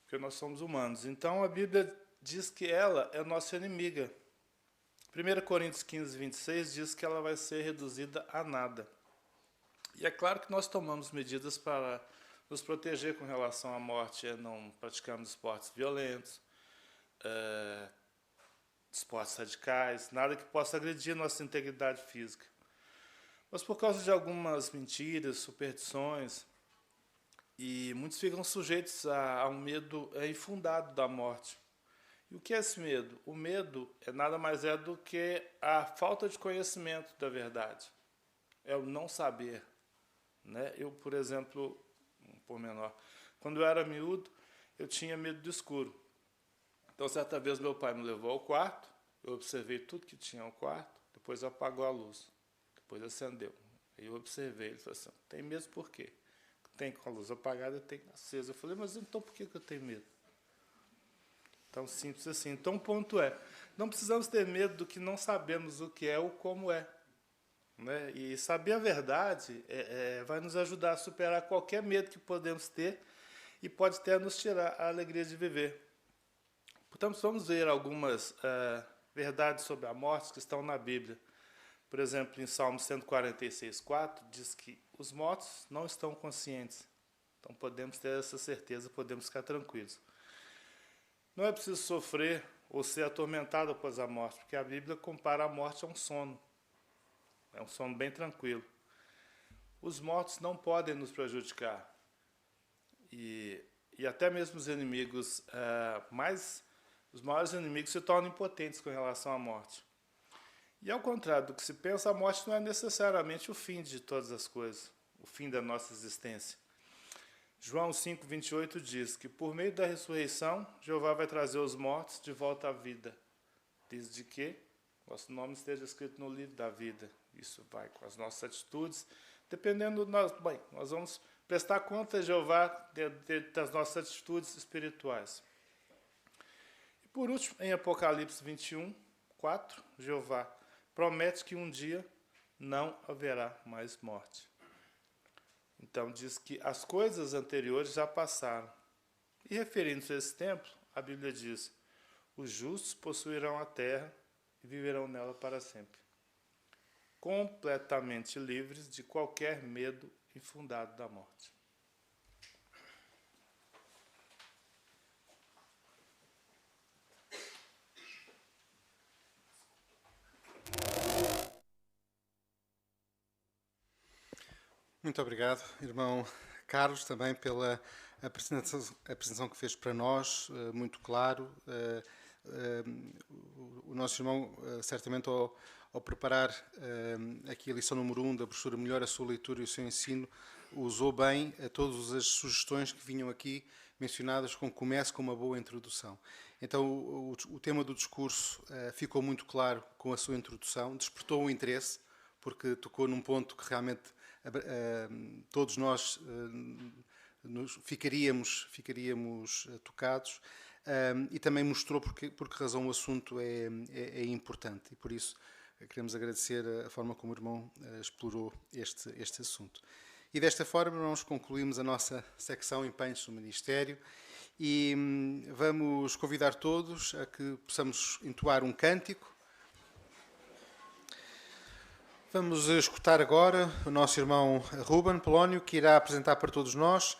Speaker 21: Porque nós somos humanos. Então a Bíblia diz que ela é nossa inimiga. 1 Coríntios 15, 26 diz que ela vai ser reduzida a nada. E é claro que nós tomamos medidas para nos proteger com relação à morte, não praticamos esportes violentos, esportes radicais, nada que possa agredir nossa integridade física. Mas por causa de algumas mentiras, superstições, e muitos ficam sujeitos a um medo infundado da morte. E o que é esse medo? O medo nada mais é do que a falta de conhecimento da verdade. É o não saber. Né? Eu, por exemplo, um pormenor, quando eu era miúdo, eu tinha medo do escuro. Então, certa vez, meu pai me levou ao quarto, eu observei tudo que tinha no quarto, depois apagou a luz, depois acendeu. Aí eu observei, ele falou assim: tem medo por quê? Tem com a luz apagada, tem acesa. Eu falei: mas então por que eu tenho medo? Tão simples assim. Então, o ponto é, não precisamos ter medo do que não sabemos o que é ou como é. Né? E saber a verdade vai nos ajudar a superar qualquer medo que podemos ter e pode até nos tirar a alegria de viver. Portanto, vamos ver algumas verdades sobre a morte que estão na Bíblia. Por exemplo, em Salmo 146:4, diz que os mortos não estão conscientes. Então, podemos ter essa certeza, podemos ficar tranquilos. Não é preciso sofrer ou ser atormentado após a morte, porque a Bíblia compara a morte a um sono. É um sono bem tranquilo. Os mortos não podem nos prejudicar. E até mesmo os inimigos, os maiores inimigos se tornam impotentes com relação à morte. E ao contrário do que se pensa, a morte não é necessariamente o fim de todas as coisas, o fim da nossa existência. João 5:28 diz que por meio da ressurreição, Jeová vai trazer os mortos de volta à vida, desde que nosso nome esteja escrito no livro da vida. Isso vai com as nossas atitudes, dependendo de nós. Bem, nós vamos prestar conta a Jeová das nossas atitudes espirituais. E por último, em Apocalipse 21:4, Jeová promete que um dia não haverá mais morte. Então diz que as coisas anteriores já passaram. E referindo-se a esse tempo, a Bíblia diz: os justos possuirão a terra e viverão nela para sempre, completamente livres de qualquer medo infundado da morte.
Speaker 1: Muito obrigado, irmão Carlos, também pela apresentação que fez para nós, muito claro. O nosso irmão, certamente, ao preparar aqui a lição número 1 da brochura Melhor a sua leitura e o seu ensino, usou bem todas as sugestões que vinham aqui mencionadas, com comece com uma boa introdução. Então, o tema do discurso ficou muito claro com a sua introdução, despertou o interesse, porque tocou num ponto que realmente todos nós ficaríamos tocados, e também mostrou por que razão o assunto é importante, e por isso queremos agradecer a forma como o irmão explorou este assunto. E desta forma nós concluímos a nossa secção Empenhos no Ministério e vamos convidar todos a que possamos entoar um cântico. Vamos escutar agora o nosso irmão Ruben Polónio, que irá apresentar para todos nós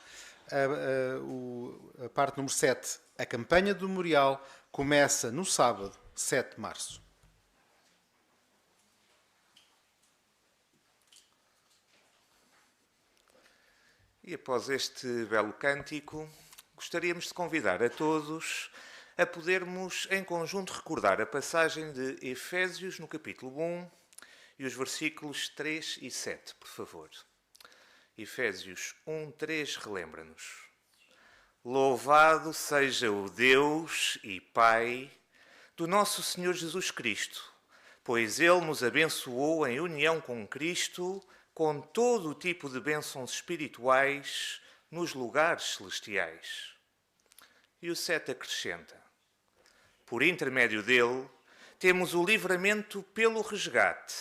Speaker 1: a parte número 7. A campanha do memorial começa no sábado, 7 de março.
Speaker 2: E após este belo cântico, gostaríamos de convidar a todos a podermos em conjunto recordar a passagem de Efésios no capítulo 1, e os versículos 3 e 7, por favor. Efésios 1:3 relembra-nos: Louvado seja o Deus e Pai do nosso Senhor Jesus Cristo, pois Ele nos abençoou em união com Cristo com todo o tipo de bênçãos espirituais nos lugares celestiais. E o 7 acrescenta: Por intermédio dele, temos o livramento pelo resgate,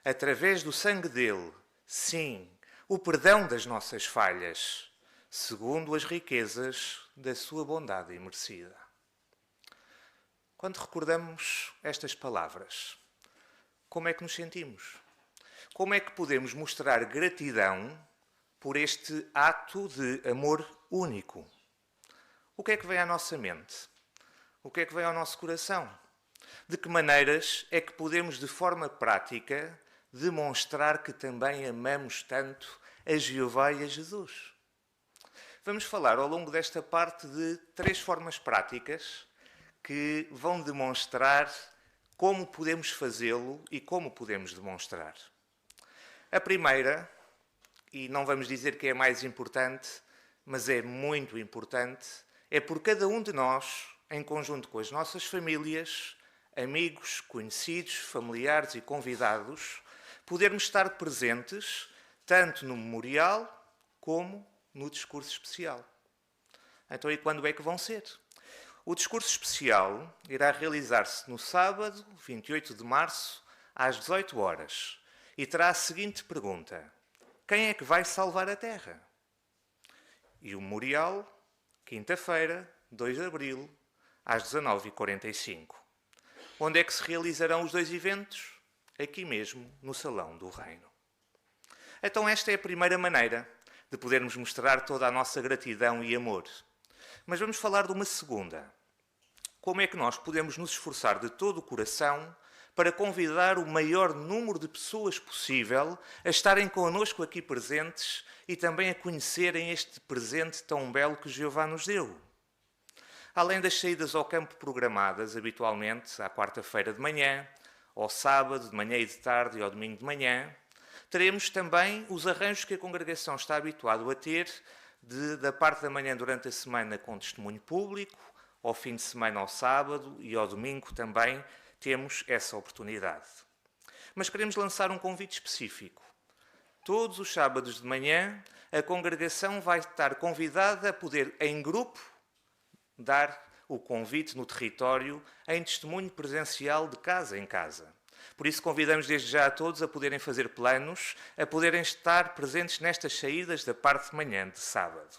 Speaker 2: através do sangue dele, sim, o perdão das nossas falhas, segundo as riquezas da sua bondade imerecida. Quando recordamos estas palavras, como é que nos sentimos? Como é que podemos mostrar gratidão por este ato de amor único? O que é que vem à nossa mente? O que é que vem ao nosso coração? De que maneiras é que podemos, de forma prática, demonstrar que também amamos tanto a Jeová e a Jesus? Vamos falar ao longo desta parte de 3 formas práticas que vão demonstrar como podemos fazê-lo e como podemos demonstrar. A primeira, e não vamos dizer que é a mais importante, mas é muito importante, é por cada um de nós, em conjunto com as nossas famílias, amigos, conhecidos, familiares e convidados, podermos estar presentes tanto no memorial como no discurso especial. Então, e quando é que vão ser? O discurso especial irá realizar-se no sábado, 28 de março, às 18 horas, e terá a seguinte pergunta: quem é que vai salvar a Terra? E o memorial, quinta-feira, 2 de abril, às 19h45. Onde é que se realizarão os 2 eventos? Aqui mesmo, no Salão do Reino. Então esta é a primeira maneira de podermos mostrar toda a nossa gratidão e amor. Mas vamos falar de uma segunda. como é que nós podemos nos esforçar de todo o coração para convidar o maior número de pessoas possível a estarem connosco aqui presentes e também a conhecerem este presente tão belo que Jeová nos deu. Além das saídas ao campo programadas habitualmente à quarta-feira de manhã, ao sábado de manhã e de tarde e ao domingo de manhã, teremos também os arranjos que a congregação está habituada a ter da parte da manhã durante a semana com testemunho público, ao fim de semana ao sábado e ao domingo também temos essa oportunidade. Mas queremos lançar um convite específico. Todos os sábados de manhã a congregação vai estar convidada a poder, em grupo, dar o convite no território em testemunho presencial de casa em casa. Por isso convidamos desde já a todos a poderem fazer planos, a poderem estar presentes nestas saídas da parte de manhã de sábado.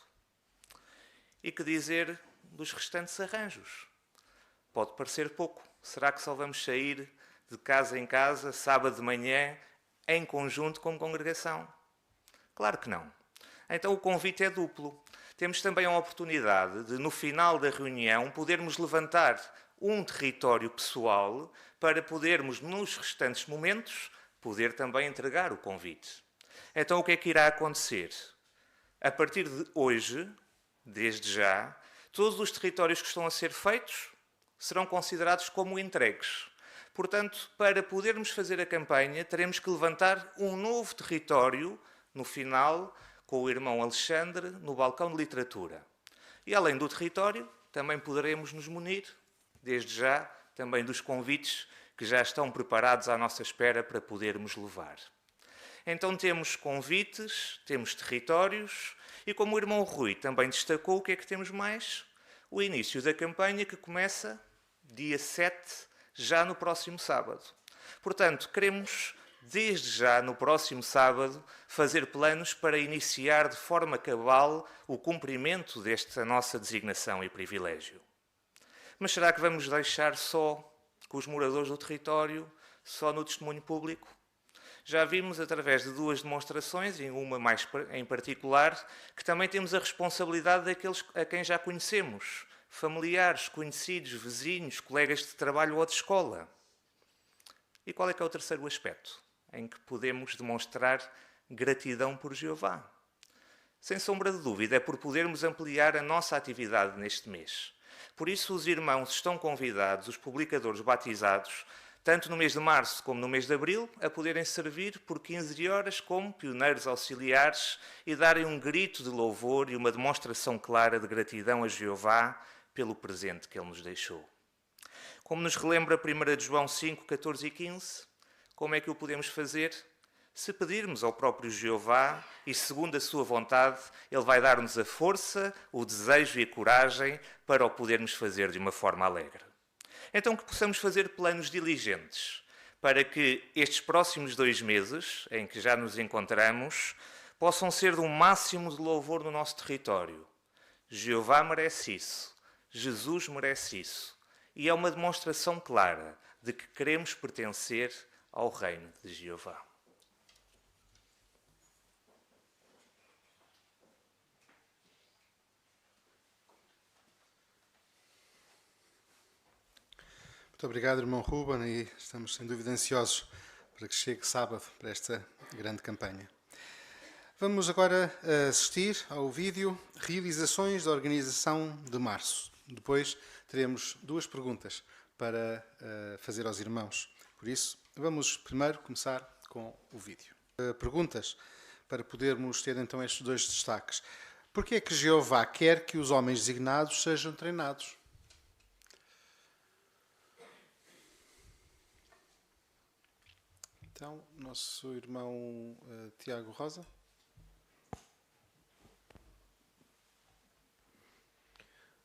Speaker 2: E que dizer dos restantes arranjos? Pode parecer pouco. Será que só vamos sair de casa em casa, sábado de manhã, em conjunto como congregação? Claro que não. Então o convite é duplo. Temos também a oportunidade de, no final da reunião, podermos levantar um território pessoal para podermos, nos restantes momentos, poder também entregar o convite. Então, o que é que irá acontecer? A partir de hoje, desde já, todos os territórios que estão a ser feitos serão considerados como entregues. Portanto, para podermos fazer a campanha, teremos que levantar um novo território no final, com o irmão Alexandre, no balcão de literatura. E além do território, também poderemos nos munir, desde já, também dos convites que já estão preparados à nossa espera para podermos levar. Então temos convites, temos territórios e, como o irmão Rui também destacou, o que é que temos mais? O início da campanha que começa dia 7, já no próximo sábado. Portanto, queremos, desde já, no próximo sábado, fazer planos para iniciar de forma cabal o cumprimento desta nossa designação e privilégio. Mas será que vamos deixar só com os moradores do território, só no testemunho público? Já vimos, através de 2 demonstrações, e uma mais em particular, que também temos a responsabilidade daqueles a quem já conhecemos, familiares, conhecidos, vizinhos, colegas de trabalho ou de escola. E qual é que é o terceiro aspecto em que podemos demonstrar gratidão por Jeová? Sem sombra de dúvida, é por podermos ampliar a nossa atividade neste mês. Por isso, os irmãos estão convidados, os publicadores batizados, tanto no mês de março como no mês de abril, a poderem servir por 15 horas como pioneiros auxiliares e darem um grito de louvor e uma demonstração clara de gratidão a Jeová pelo presente que Ele nos deixou. Como nos relembra 1 João 5, 14 e 15, como é que o podemos fazer? Se pedirmos ao próprio Jeová e segundo a sua vontade, Ele vai dar-nos a força, o desejo e a coragem para o podermos fazer de uma forma alegre. Então que possamos fazer planos diligentes para que estes próximos 2 meses, em que já nos encontramos, possam ser de um máximo de louvor no nosso território. Jeová merece isso, Jesus merece isso, e é uma demonstração clara de que queremos pertencer ao reino de Jeová.
Speaker 1: Muito obrigado, irmão Ruben, e estamos sem dúvida ansiosos para que chegue sábado para esta grande campanha. Vamos agora assistir ao vídeo Realizações da Organização de Março. Depois teremos 2 perguntas para fazer aos irmãos. Por isso, vamos primeiro começar com o vídeo. Perguntas para podermos ter então estes 2 destaques. Por que é que Jeová quer que os homens designados sejam treinados? Então, nosso irmão Tiago Rosa.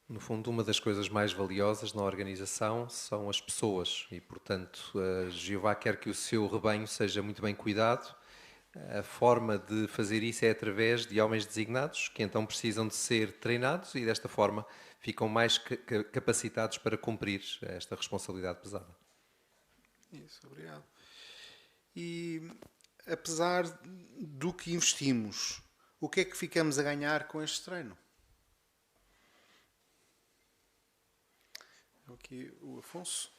Speaker 20: No fundo, uma das coisas mais valiosas na organização são as pessoas e, portanto, Jeová quer que o seu rebanho seja muito bem cuidado. A forma de fazer isso é através de homens designados, que então precisam de ser treinados e, desta forma, ficam mais capacitados para cumprir esta responsabilidade pesada.
Speaker 1: Isso, obrigado. E, apesar do que investimos, o que é que ficamos a ganhar com este treino? Então aqui o Afonso.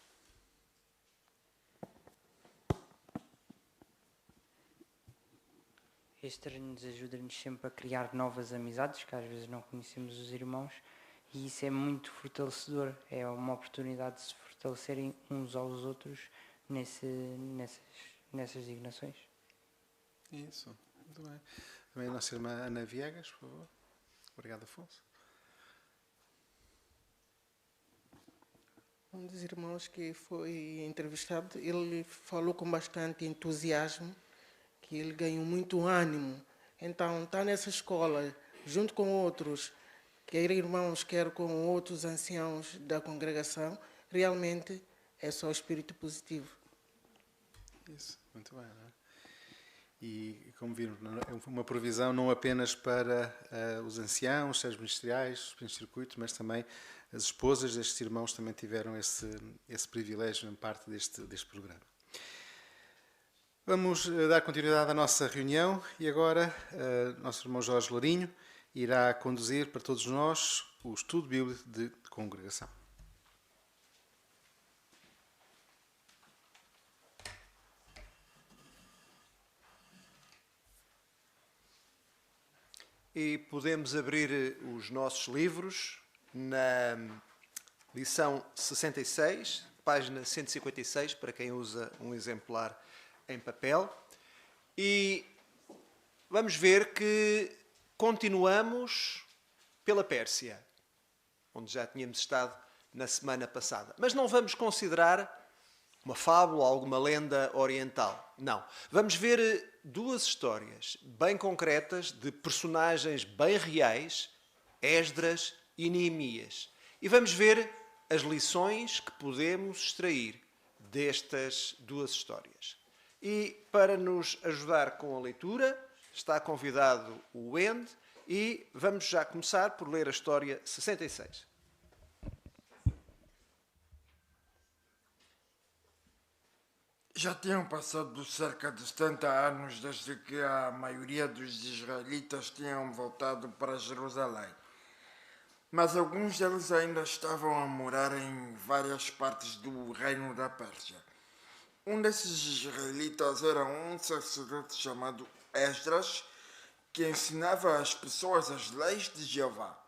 Speaker 4: Este treino nos ajuda-nos sempre a criar novas amizades, que às vezes não conhecemos os irmãos, e isso é muito fortalecedor. É uma oportunidade de se fortalecerem uns aos outros nessas dignações.
Speaker 1: Isso, muito bem. Também a nossa irmã Ana Viegas, por favor. Obrigado, Afonso.
Speaker 22: Um dos irmãos que foi entrevistado, ele falou com bastante entusiasmo, que ele ganhou muito ânimo. Então, está nessa escola, junto com outros, quer irmãos, quer com outros anciãos da congregação, realmente é só espírito positivo.
Speaker 1: Isso, muito bem, não é? E, como viram, é uma provisão não apenas para os anciãos, os ministeriais, os circuitos, mas também as esposas destes irmãos também tiveram esse privilégio em parte deste programa. Vamos dar continuidade à nossa reunião e agora nosso irmão Jorge Lourinho irá conduzir para todos nós o estudo bíblico de congregação.
Speaker 23: E podemos abrir os nossos livros na lição 66, página 156, para quem usa um exemplar em papel. E vamos ver que continuamos pela Pérsia, onde já tínhamos estado na semana passada. Mas não vamos considerar uma fábula, alguma lenda oriental. Não. Vamos ver duas histórias bem concretas de personagens bem reais, Esdras e Neemias. E vamos ver as lições que podemos extrair destas duas histórias. E para nos ajudar com a leitura, está convidado o Wend e vamos já começar por ler a história 66.
Speaker 24: Já tinham passado cerca de 70 anos desde que a maioria dos israelitas tinham voltado para Jerusalém. Mas alguns deles ainda estavam a morar em várias partes do reino da Pérsia. Um desses israelitas era um sacerdote chamado Esdras, que ensinava às pessoas as leis de Jeová.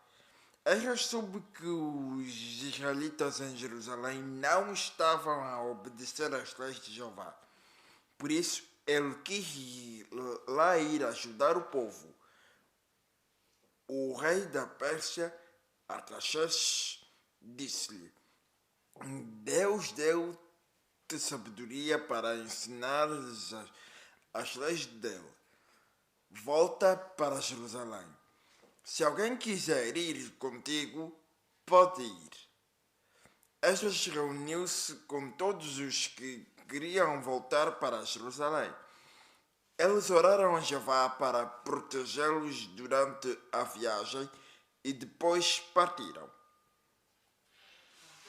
Speaker 24: Esdras soube que os israelitas em Jerusalém não estavam a obedecer às leis de Jeová. Por isso, ele quis lá ir ajudar o povo. O rei da Pérsia, Artaxerxes, disse-lhe: Deus deu-te sabedoria para ensinar as leis dele. Volta para Jerusalém. Se alguém quiser ir contigo, pode ir. Esdras reuniu-se com todos os que queriam voltar para Jerusalém. Eles oraram a Jeová para protegê-los durante a viagem e depois partiram.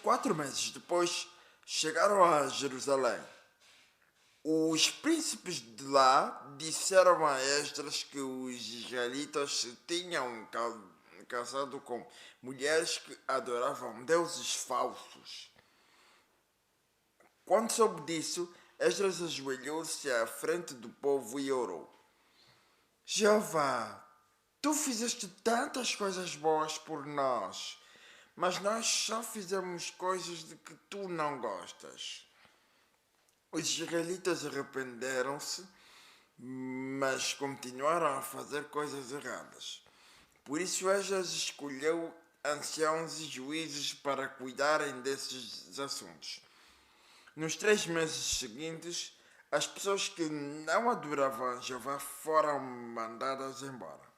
Speaker 24: 4 meses depois, chegaram a Jerusalém. Os príncipes de lá disseram a Esdras que os israelitas se tinham casado com mulheres que adoravam deuses falsos. Quando soube disso, Esdras ajoelhou-se à frente do povo e orou: Jeová, tu fizeste tantas coisas boas por nós, mas nós só fizemos coisas de que tu não gostas. Os israelitas arrependeram-se, mas continuaram a fazer coisas erradas. Por isso Esdras escolheu anciãos e juízes para cuidarem desses assuntos. Nos 3 meses seguintes, as pessoas que não adoravam a Jeová foram mandadas embora.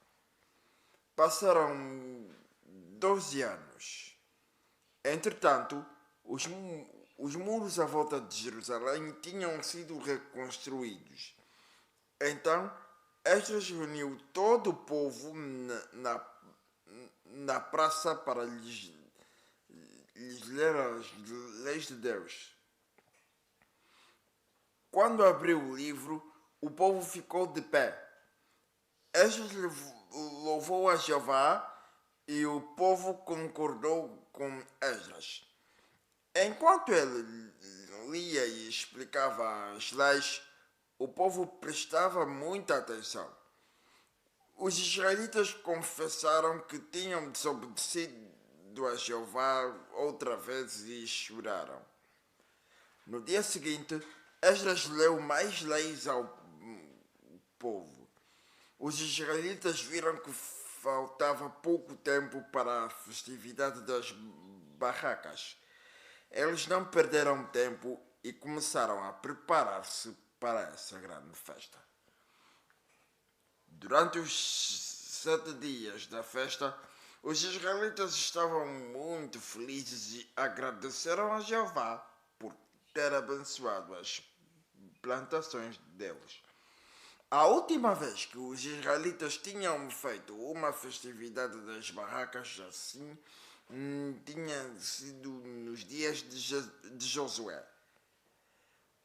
Speaker 24: Passaram 12 anos. Entretanto, os muros à volta de Jerusalém tinham sido reconstruídos. Então, Esdras reuniu todo o povo na praça para lhes ler as leis de Deus. Quando abriu o livro, o povo ficou de pé. Esdras louvou a Jeová e o povo concordou com Esdras. Enquanto ele lia e explicava as leis, o povo prestava muita atenção. Os israelitas confessaram que tinham desobedecido a Jeová outra vez e choraram. No dia seguinte, Esdras leu mais leis ao povo. Os israelitas viram que faltava pouco tempo para a festividade das barracas. Eles não perderam tempo e começaram a preparar-se para essa grande festa. Durante os 7 dias da festa, os israelitas estavam muito felizes e agradeceram a Jeová por ter abençoado as plantações deles. A última vez que os israelitas tinham feito uma festividade das barracas assim, tinha sido nos dias de Josué.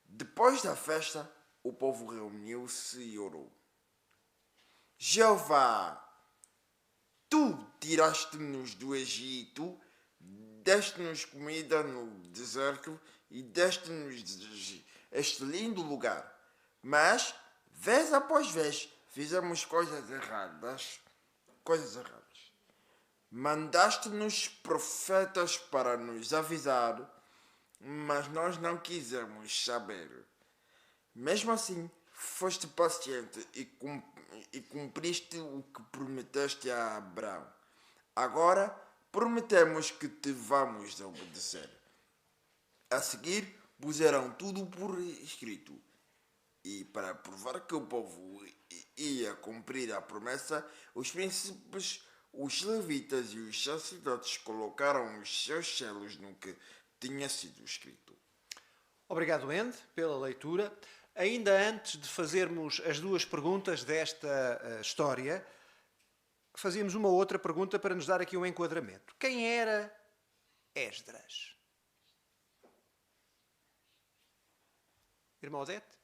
Speaker 24: Depois da festa, o povo reuniu-se e orou. Jeová, tu tiraste-nos do Egito, deste-nos comida no deserto e deste-nos este lindo lugar. Mas, vez após vez, fizemos coisas erradas. Mandaste-nos profetas para nos avisar, mas nós não quisemos saber. Mesmo assim, foste paciente e cumpriste o que prometeste a Abraão. Agora, prometemos que te vamos obedecer. A seguir, puseram tudo por escrito. E para provar que o povo ia cumprir a promessa, os príncipes, os levitas e os sacerdotes colocaram os seus selos no que tinha sido escrito.
Speaker 23: Obrigado, Ende, pela leitura. Ainda antes de fazermos as duas perguntas desta história, fazíamos uma outra pergunta para nos dar aqui um enquadramento. Quem era Esdras? Irmã Odete?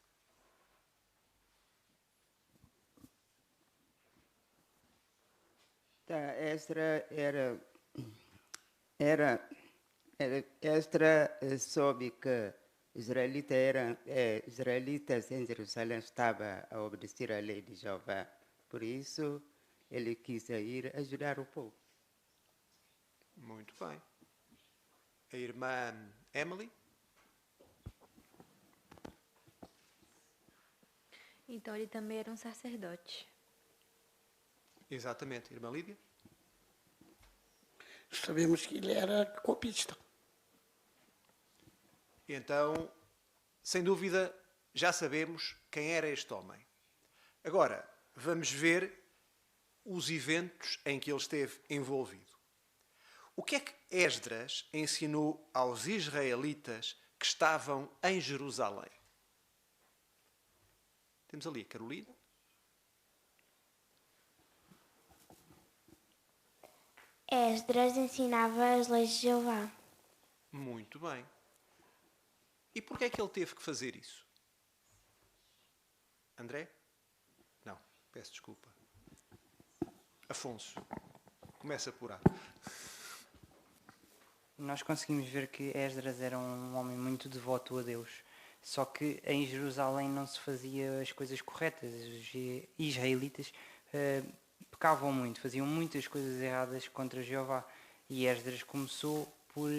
Speaker 5: Esdras soube que israelitas em Jerusalém estavam a obedecer à lei de Jeová. Por isso, ele quis ir ajudar o povo.
Speaker 23: Muito bem. A irmã Emily?
Speaker 6: Então, ele também era um sacerdote.
Speaker 23: Exatamente. Irmã Lídia?
Speaker 10: Sabemos que ele era copista.
Speaker 23: Então, sem dúvida, já sabemos quem era este homem. Agora, vamos ver os eventos em que ele esteve envolvido. O que é que Esdras ensinou aos israelitas que estavam em Jerusalém? Temos ali a Carolina.
Speaker 12: Esdras ensinava as leis de Jeová.
Speaker 23: Muito bem. E porquê é que ele teve que fazer isso? André? Não, peço desculpa. Afonso, começa por A.
Speaker 4: Nós conseguimos ver que Esdras era um homem muito devoto a Deus. Só que em Jerusalém não se fazia as coisas corretas. Os israelitas pecavam muito, faziam muitas coisas erradas contra Jeová. E Esdras começou por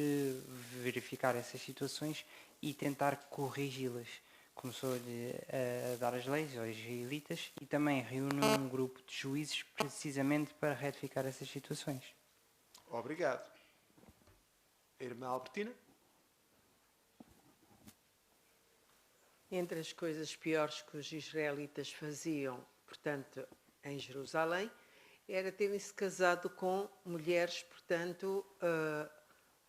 Speaker 4: verificar essas situações e tentar corrigi-las. Começou a dar as leis aos israelitas e também reuniu um grupo de juízes precisamente para retificar essas situações.
Speaker 23: Obrigado. Irmã Albertina?
Speaker 8: Entre as coisas piores que os israelitas faziam, portanto, em Jerusalém, era terem-se casado com mulheres, portanto,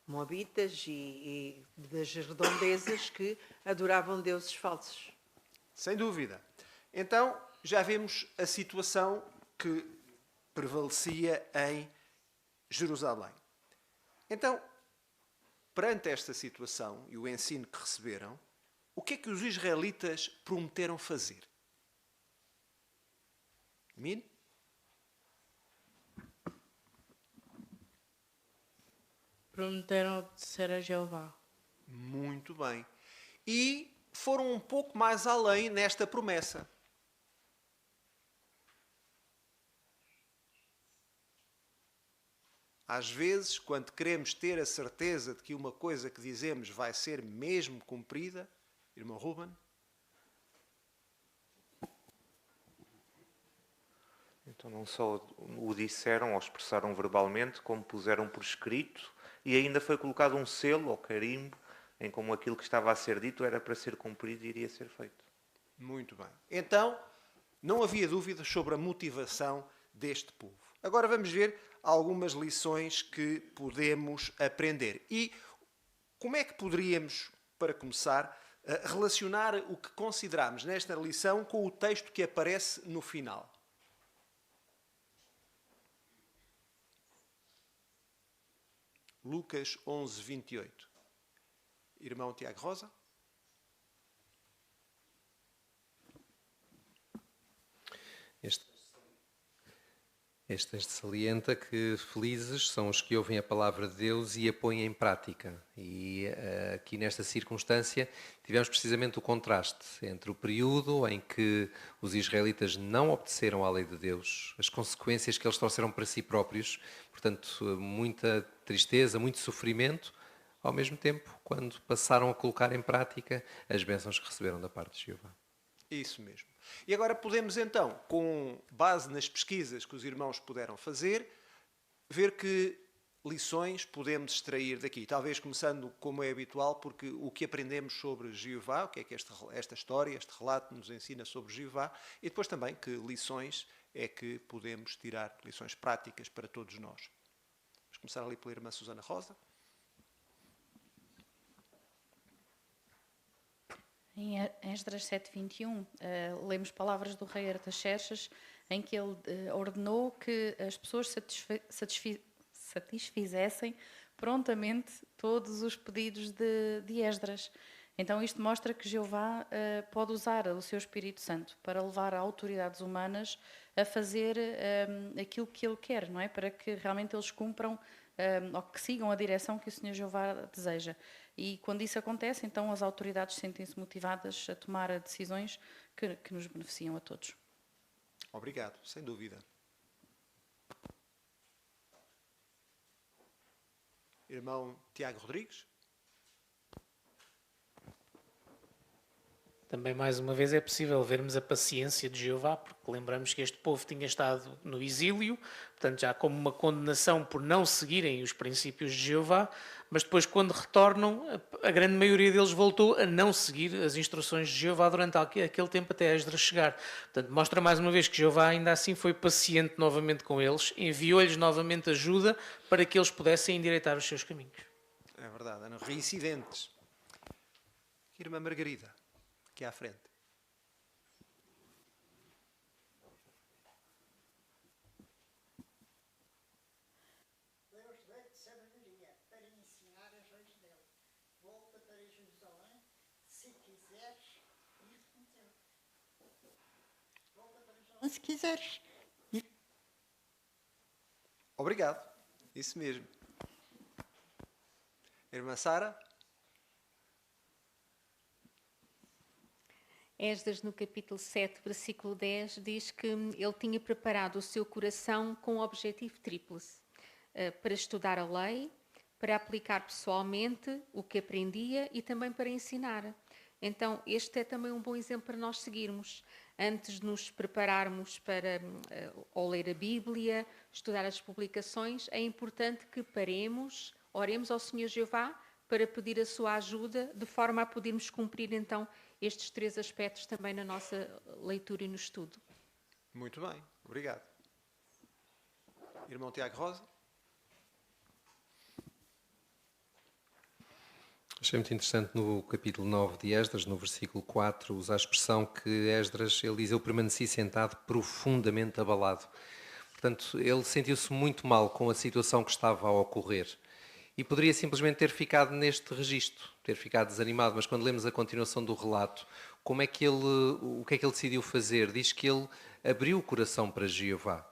Speaker 8: moabitas e das redondezas que adoravam deuses falsos.
Speaker 23: Sem dúvida. Então, já vemos a situação que prevalecia em Jerusalém. Então, perante esta situação e o ensino que receberam, o que é que os israelitas prometeram fazer? Min?
Speaker 9: Prometeram obedecer a Jeová.
Speaker 23: Muito bem. E foram um pouco mais além nesta promessa. Às vezes, quando queremos ter a certeza de que uma coisa que dizemos vai ser mesmo cumprida, irmão Ruben?
Speaker 2: Então não só o disseram ou expressaram verbalmente, como puseram por escrito e ainda foi colocado um selo ou carimbo em como aquilo que estava a ser dito era para ser cumprido e iria ser feito.
Speaker 23: Muito bem. Então, não havia dúvidas sobre a motivação deste povo. Agora vamos ver algumas lições que podemos aprender. E como é que poderíamos, para começar, relacionar o que consideramos nesta lição com o texto que aparece no final? Lucas 11, 28. Irmão Tiago Rosa?
Speaker 20: Este texto salienta que felizes são os que ouvem a palavra de Deus e a põem em prática. E aqui nesta circunstância tivemos precisamente o contraste entre o período em que os israelitas não obedeceram à lei de Deus, as consequências que eles trouxeram para si próprios, portanto, muita tristeza, muito sofrimento, ao mesmo tempo, quando passaram a colocar em prática as bênçãos que receberam da parte de Jeová.
Speaker 23: Isso mesmo. E agora podemos então, com base nas pesquisas que os irmãos puderam fazer, ver que lições podemos extrair daqui. Talvez começando, como é habitual, porque o que aprendemos sobre Jeová, o que é que esta história, este relato nos ensina sobre Jeová, e depois também que lições é que podemos tirar, lições práticas para todos nós. Vamos começar ali pela irmã Susana Rosa.
Speaker 7: Em Esdras 7:21, lemos palavras do rei Artaxerxes, em que ele ordenou que as pessoas satisfizessem prontamente todos os pedidos de Esdras. Então isto mostra que Jeová pode usar o seu Espírito Santo para levar autoridades humanas a fazer aquilo que ele quer, não é? Para que realmente eles cumpram ou que sigam a direção que o Senhor Jeová deseja. E quando isso acontece, então as autoridades sentem-se motivadas a tomar decisões que nos beneficiam a todos.
Speaker 23: Obrigado, sem dúvida. Irmão Tiago Rodrigues.
Speaker 9: Também, mais uma vez, é possível vermos a paciência de Jeová, porque lembramos que este povo tinha estado no exílio, portanto, já como uma condenação por não seguirem os princípios de Jeová, mas depois, quando retornam, a grande maioria deles voltou a não seguir as instruções de Jeová durante aquele tempo até Esdras chegar. Portanto, mostra mais uma vez que Jeová ainda assim foi paciente novamente com eles, enviou-lhes novamente ajuda para que eles pudessem endireitar os seus caminhos.
Speaker 23: É verdade, eram reincidentes. Irmã Margarida. Aqui à frente.
Speaker 11: Deus deu-te sabedoria para ensinar as leis dele. Volta para Jerusalém, se quiseres ir com Deus. Volta para Jerusalém, se quiseres ir.
Speaker 23: Obrigado. Isso mesmo. Irmã Sara.
Speaker 13: Esdras, no capítulo 7, versículo 10, diz que ele tinha preparado o seu coração com um objetivo tríplice, para estudar a lei, para aplicar pessoalmente o que aprendia e também para ensinar. Então, este é também um bom exemplo para nós seguirmos. Antes de nos prepararmos para ou ler a Bíblia, estudar as publicações, é importante que paremos, oremos ao Senhor Jeová para pedir a sua ajuda, de forma a podermos cumprir então estes 3 aspectos também na nossa leitura e no estudo.
Speaker 23: Muito bem, obrigado. Irmão Tiago Rosa.
Speaker 20: Achei muito interessante no capítulo 9 de Esdras, no versículo 4, usar a expressão que Esdras, ele diz, eu permaneci sentado profundamente abalado. Portanto, ele sentiu-se muito mal com a situação que estava a ocorrer. E poderia simplesmente ter ficado neste registro, ter ficado desanimado, mas quando lemos a continuação do relato, o que é que ele decidiu fazer? Diz que ele abriu o coração para Jeová.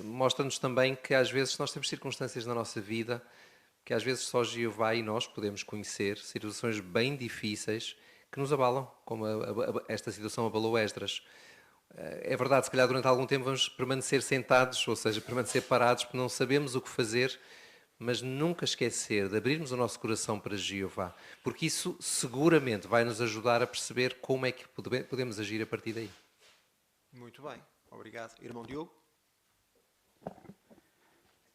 Speaker 20: Mostra-nos também que às vezes nós temos circunstâncias na nossa vida que às vezes só Jeová e nós podemos conhecer situações bem difíceis que nos abalam, como esta situação abalou Esdras. É verdade, se calhar durante algum tempo vamos permanecer sentados, ou seja, permanecer parados, porque não sabemos o que fazer, mas nunca esquecer de abrirmos o nosso coração para Jeová, porque isso seguramente vai nos ajudar a perceber como é que podemos agir a partir daí.
Speaker 23: Muito bem, obrigado. Irmão Diogo?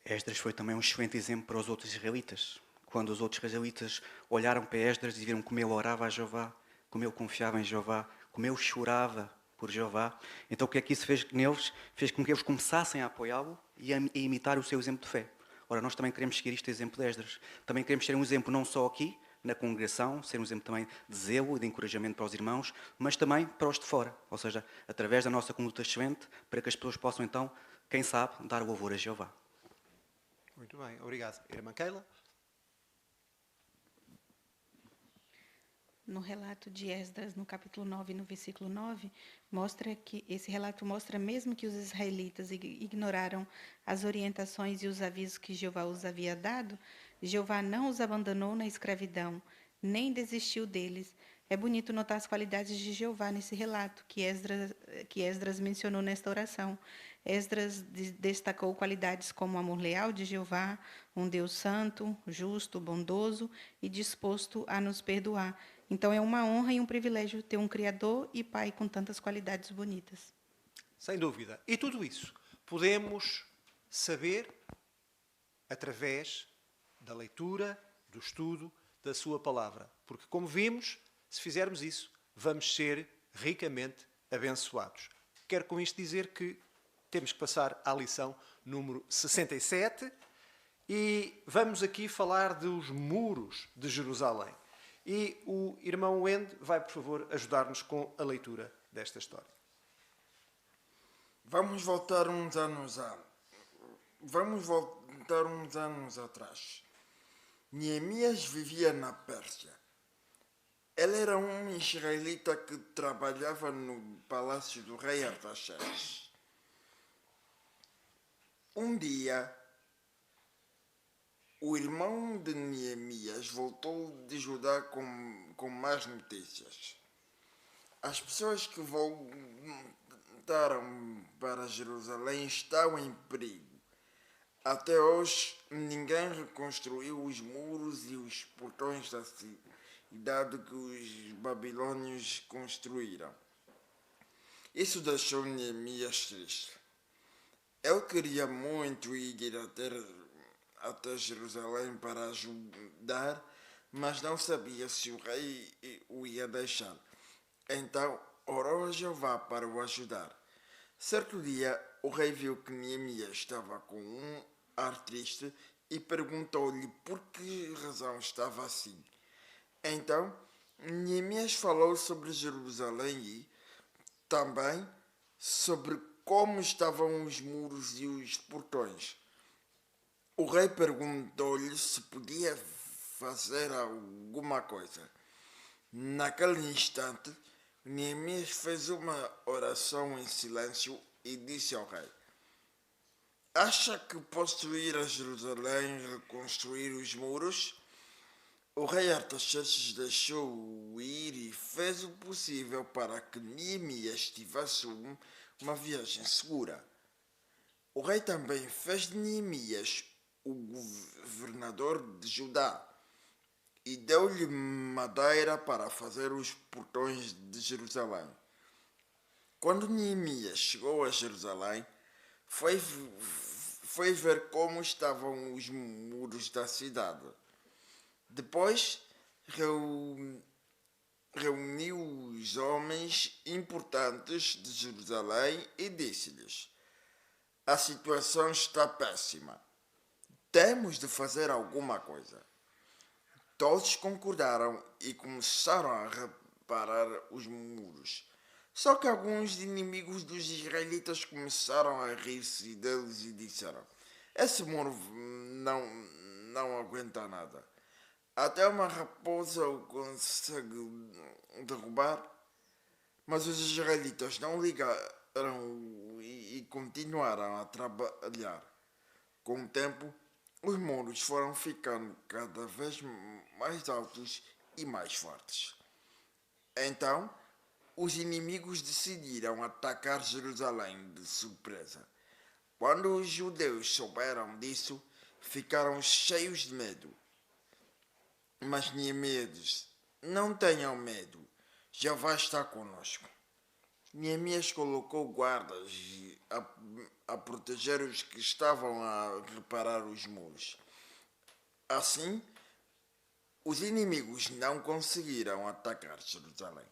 Speaker 3: Esdras foi também um excelente exemplo para os outros israelitas. Quando os outros israelitas olharam para Esdras e viram como ele orava a Jeová, como ele confiava em Jeová, como ele chorava por Jeová, então o que é que isso fez neles? Fez com que eles começassem a apoiá-lo e a imitar o seu exemplo de fé. Ora, nós também queremos seguir este exemplo de Esdras. Também queremos ser um exemplo não só aqui, na congregação, ser um exemplo também de zelo e de encorajamento para os irmãos, mas também para os de fora. Ou seja, através da nossa conduta excelente, para que as pessoas possam então, quem sabe, dar louvor a Jeová.
Speaker 23: Muito bem, obrigado. Irmã Keila?
Speaker 14: No relato de Esdras, no capítulo 9, no versículo 9, mostra que esse relato mostra mesmo que os israelitas ignoraram as orientações e os avisos que Jeová os havia dado, Jeová não os abandonou na escravidão, nem desistiu deles. É bonito notar as qualidades de Jeová nesse relato que Esdras mencionou nesta oração. Esdras destacou qualidades como o amor leal de Jeová, um Deus santo, justo, bondoso e disposto a nos perdoar. Então é uma honra e um privilégio ter um Criador e Pai com tantas qualidades bonitas.
Speaker 23: Sem dúvida. E tudo isso podemos saber através da leitura, do estudo da sua palavra. Porque, como vimos, se fizermos isso, vamos ser ricamente abençoados. Quero com isto dizer que temos que passar à lição número 67 e vamos aqui falar dos muros de Jerusalém. E o irmão Wende vai, por favor, ajudar-nos com a leitura desta história.
Speaker 24: Vamos voltar uns anos atrás. Neemias vivia na Pérsia. Ele era um israelita que trabalhava no palácio do rei Artaxerxes. Um dia, o irmão de Neemias voltou de Judá com más notícias. As pessoas que voltaram para Jerusalém estão em perigo. Até hoje, ninguém reconstruiu os muros e os portões da cidade que os babilônios construíram. Isso deixou Neemias triste. Ele queria muito ir até Jerusalém para ajudar, mas não sabia se o rei o ia deixar. Então, orou a Jeová para o ajudar. Certo dia, o rei viu que Neemias estava com um ar triste e perguntou-lhe por que razão estava assim. Então, Neemias falou sobre Jerusalém e também sobre como estavam os muros e os portões. O rei perguntou-lhe se podia fazer alguma coisa. Naquele instante, Neemias fez uma oração em silêncio e disse ao rei: acha que posso ir a Jerusalém e reconstruir os muros? O rei Artaxerxes deixou-o ir e fez o possível para que Neemias tivesse uma viagem segura. O rei também fez de Neemias o governador de Judá e deu-lhe madeira para fazer os portões de Jerusalém. Quando Neemias chegou a Jerusalém, foi ver como estavam os muros da cidade. Depois reuniu os homens importantes de Jerusalém e disse-lhes: a situação está péssima. Temos de fazer alguma coisa. Todos concordaram e começaram a reparar os muros. Só que alguns inimigos dos israelitas começaram a rir-se deles e disseram: esse muro não aguenta nada. Até uma raposa o consegue derrubar. Mas os israelitas não ligaram e continuaram a trabalhar. Com o tempo, os muros foram ficando cada vez mais altos e mais fortes. Então, os inimigos decidiram atacar Jerusalém de surpresa. Quando os judeus souberam disso, ficaram cheios de medo. Mas Neemias, não tenham medo, Jeová está conosco. Neemias colocou guardas a proteger os que estavam a reparar os muros. Assim, os inimigos não conseguiram atacar Jerusalém.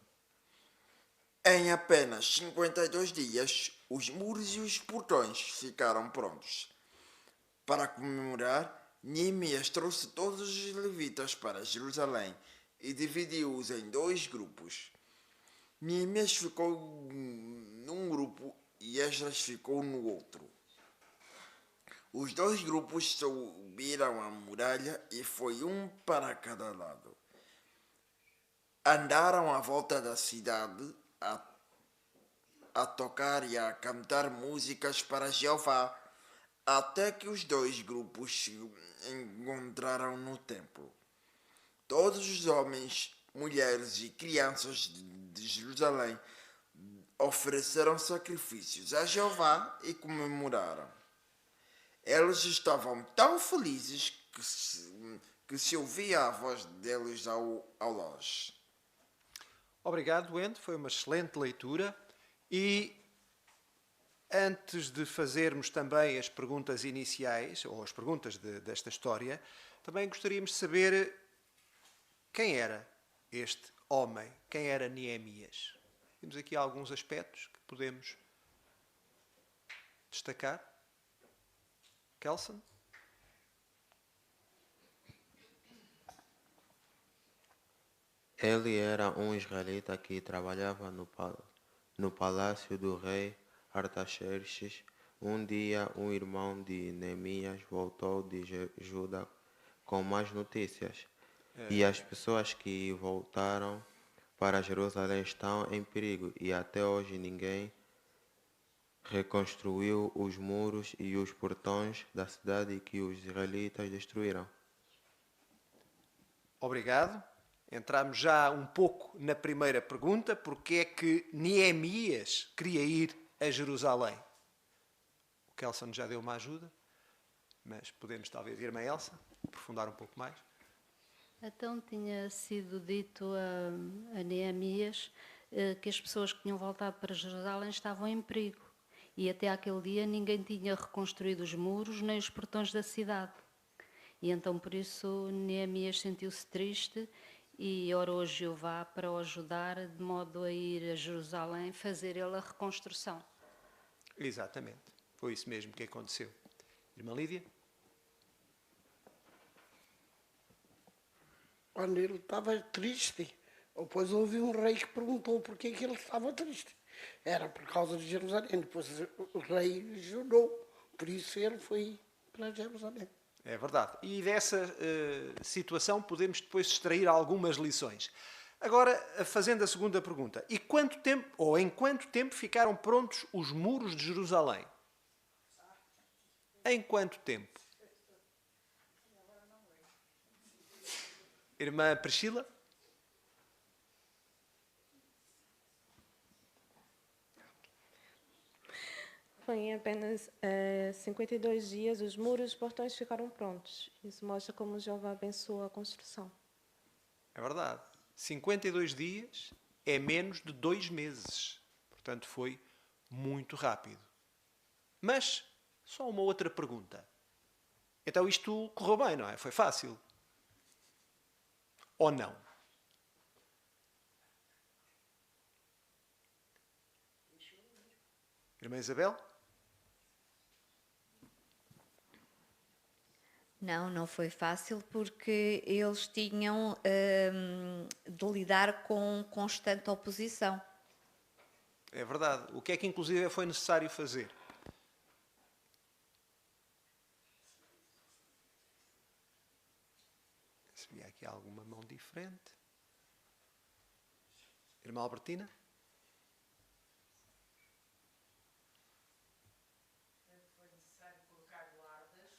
Speaker 24: Em apenas 52 dias, os muros e os portões ficaram prontos. Para comemorar, Neemias trouxe todos os levitas para Jerusalém e dividiu-os em 2 grupos. Neemias ficou num grupo e Esdras ficou no outro. Os 2 grupos subiram a muralha e foi um para cada lado. Andaram à volta da cidade a tocar e a cantar músicas para Jeová, até que os 2 grupos se encontraram no templo. Todos os homens, mulheres e crianças de Jerusalém ofereceram sacrifícios a Jeová e comemoraram. Eles estavam tão felizes que se ouvia a voz deles ao longe.
Speaker 23: Obrigado, Wende. Foi uma excelente leitura. E antes de fazermos também as perguntas iniciais, ou as perguntas desta história, também gostaríamos de saber quem era este homem, quem era Neemias. Temos aqui alguns aspectos que podemos destacar. Kelson?
Speaker 15: Ele era um israelita que trabalhava no palácio do rei Artaxerxes. Um dia, um irmão de Neemias voltou de Judá com más notícias. E as pessoas que voltaram para Jerusalém estão em perigo. E até hoje ninguém reconstruiu os muros e os portões da cidade que os israelitas destruíram.
Speaker 23: Obrigado. Entramos já um pouco na primeira pergunta. Porque é que Neemias queria ir a Jerusalém? O Kelson já deu uma ajuda, mas podemos talvez, irmã Elsa, aprofundar um pouco mais.
Speaker 7: Então tinha sido dito a Neemias que as pessoas que tinham voltado para Jerusalém estavam em perigo. E até aquele dia ninguém tinha reconstruído os muros nem os portões da cidade. E então por isso Neemias sentiu-se triste e orou a Jeová para o ajudar de modo a ir a Jerusalém fazer ele a reconstrução.
Speaker 23: Exatamente. Foi isso mesmo que aconteceu. Irmã Lídia?
Speaker 10: Quando ele estava triste, depois houve um rei que perguntou por que ele estava triste. Era por causa de Jerusalém. Depois o rei ajudou. Por isso ele foi para Jerusalém.
Speaker 23: É verdade. E dessa situação podemos depois extrair algumas lições. Agora, fazendo a segunda pergunta. E quanto tempo, ou em quanto tempo ficaram prontos os muros de Jerusalém? Em quanto tempo? Irmã Priscila?
Speaker 16: Foi em apenas 52 dias os muros e os portões ficaram prontos. Isso mostra como Jeová abençoou a construção.
Speaker 23: É verdade. 52 dias é menos de 2 meses. Portanto, foi muito rápido. Mas, só uma outra pergunta. Então isto correu bem, não é? Foi fácil. Ou não? Irmã Isabel?
Speaker 6: Não, não foi fácil porque eles tinham de lidar com constante oposição.
Speaker 23: É verdade. O que é que inclusive foi necessário fazer? Se vier aqui alguma mão diferente. Irmã Albertina?
Speaker 18: Foi necessário colocar guardas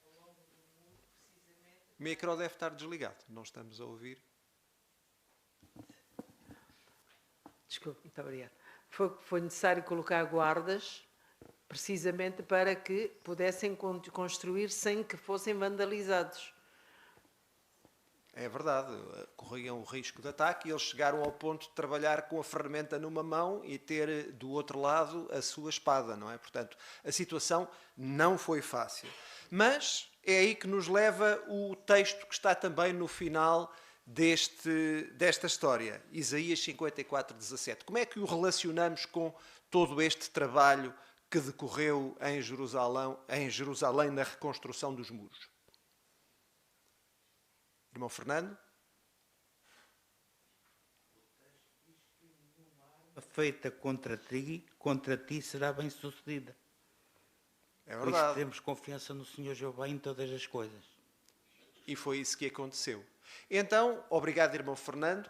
Speaker 18: ao longo do
Speaker 23: O micro deve estar desligado, não estamos a ouvir.
Speaker 8: Desculpe, muito obrigada. Foi necessário colocar guardas, precisamente para que pudessem construir sem que fossem vandalizados.
Speaker 23: É verdade, corriam o risco de ataque e eles chegaram ao ponto de trabalhar com a ferramenta numa mão e ter do outro lado a sua espada, não é? Portanto, a situação não foi fácil. Mas é aí que nos leva o texto que está também no final desta história, Isaías 54:17. Como é que o relacionamos com todo este trabalho que decorreu em Jerusalém na reconstrução dos muros? Irmão Fernando?
Speaker 17: Feita contra ti será bem sucedida.
Speaker 23: É verdade.
Speaker 17: Pois temos confiança no Senhor Jeová em todas as coisas.
Speaker 23: E foi isso que aconteceu. Então, obrigado, irmão Fernando.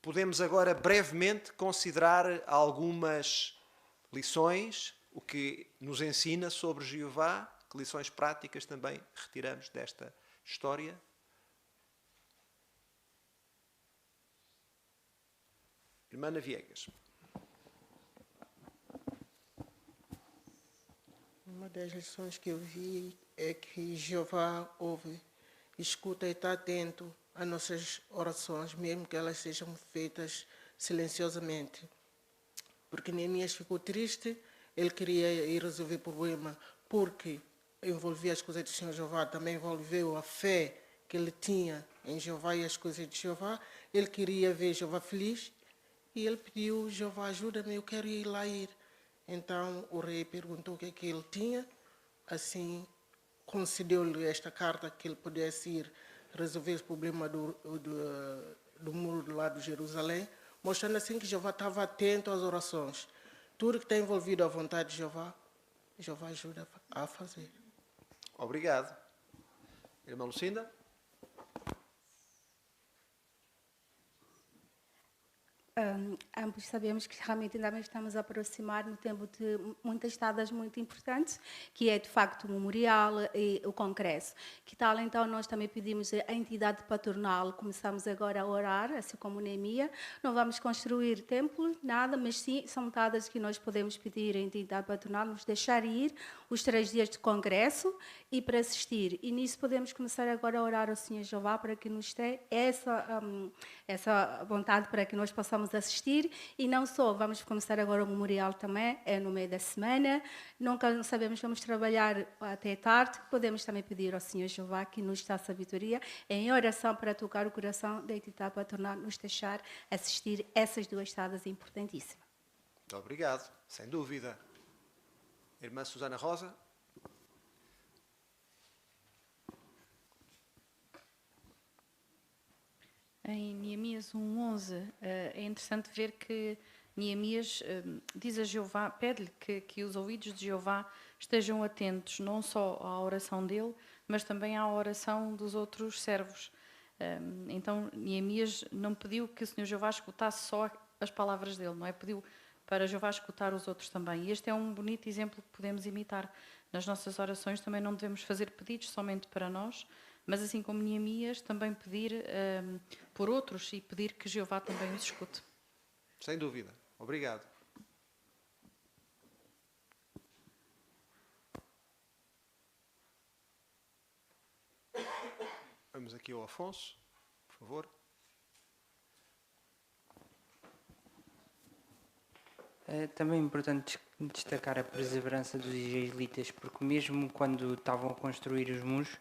Speaker 23: Podemos agora brevemente considerar algumas lições, o que nos ensina sobre Jeová, que lições práticas também retiramos desta história. Irmã Ana Viegas.
Speaker 22: Uma das lições que eu vi é que Jeová ouve, escuta e está atento às nossas orações, mesmo que elas sejam feitas silenciosamente. Porque Neemias ficou triste, ele queria ir resolver o problema, porque envolvia as coisas do Senhor Jeová, também envolveu a fé que ele tinha em Jeová e as coisas de Jeová. Ele queria ver Jeová feliz e ele pediu: Jeová, ajuda-me, eu quero ir lá ir. Então o rei perguntou o que é que ele tinha, assim concedeu-lhe esta carta que ele pudesse ir resolver o problema do muro lá de Jerusalém, mostrando assim que Jeová estava atento às orações. Tudo que está envolvido à vontade de Jeová, Jeová ajuda a fazer.
Speaker 23: Obrigado. Irmã Lucinda?
Speaker 18: Ambos sabemos que realmente ainda estamos a aproximar no tempo de muitas datas muito importantes, que é de facto o memorial e o congresso. Que tal então nós também pedimos a entidade patronal, começamos agora a orar, assim como Neemia. Não vamos construir templo, nada, mas sim são datas que nós podemos pedir à entidade patronal nos deixar ir os 3 dias de congresso e para assistir. E nisso podemos começar agora a orar ao Senhor Jeová para que nos dê essa vontade para que nós possamos assistir. E não só, vamos começar agora o memorial também, é no meio da semana, nunca sabemos, vamos trabalhar até tarde, podemos também pedir ao Senhor Jeová que nos dê sabedoria em oração para tocar o coração da entidade patronal, nos deixar assistir essas 2 datas importantíssimas.
Speaker 23: Muito obrigado, sem dúvida. Irmã Susana Rosa?
Speaker 7: Em Neemias 1:11 é interessante ver que Neemias diz a Jeová, pede-lhe que os ouvidos de Jeová estejam atentos não só à oração dele, mas também à oração dos outros servos. Então Neemias não pediu que o Senhor Jeová escutasse só as palavras dele, não é? Pediu para Jeová escutar os outros também. E este é um bonito exemplo que podemos imitar. Nas nossas orações também não devemos fazer pedidos somente para nós, mas assim como Neemias, também pedir por outros e pedir que Jeová também os escute.
Speaker 23: Sem dúvida. Obrigado. Vamos aqui ao Afonso, por favor.
Speaker 4: É também importante destacar a perseverança dos israelitas, porque mesmo quando estavam a construir os muros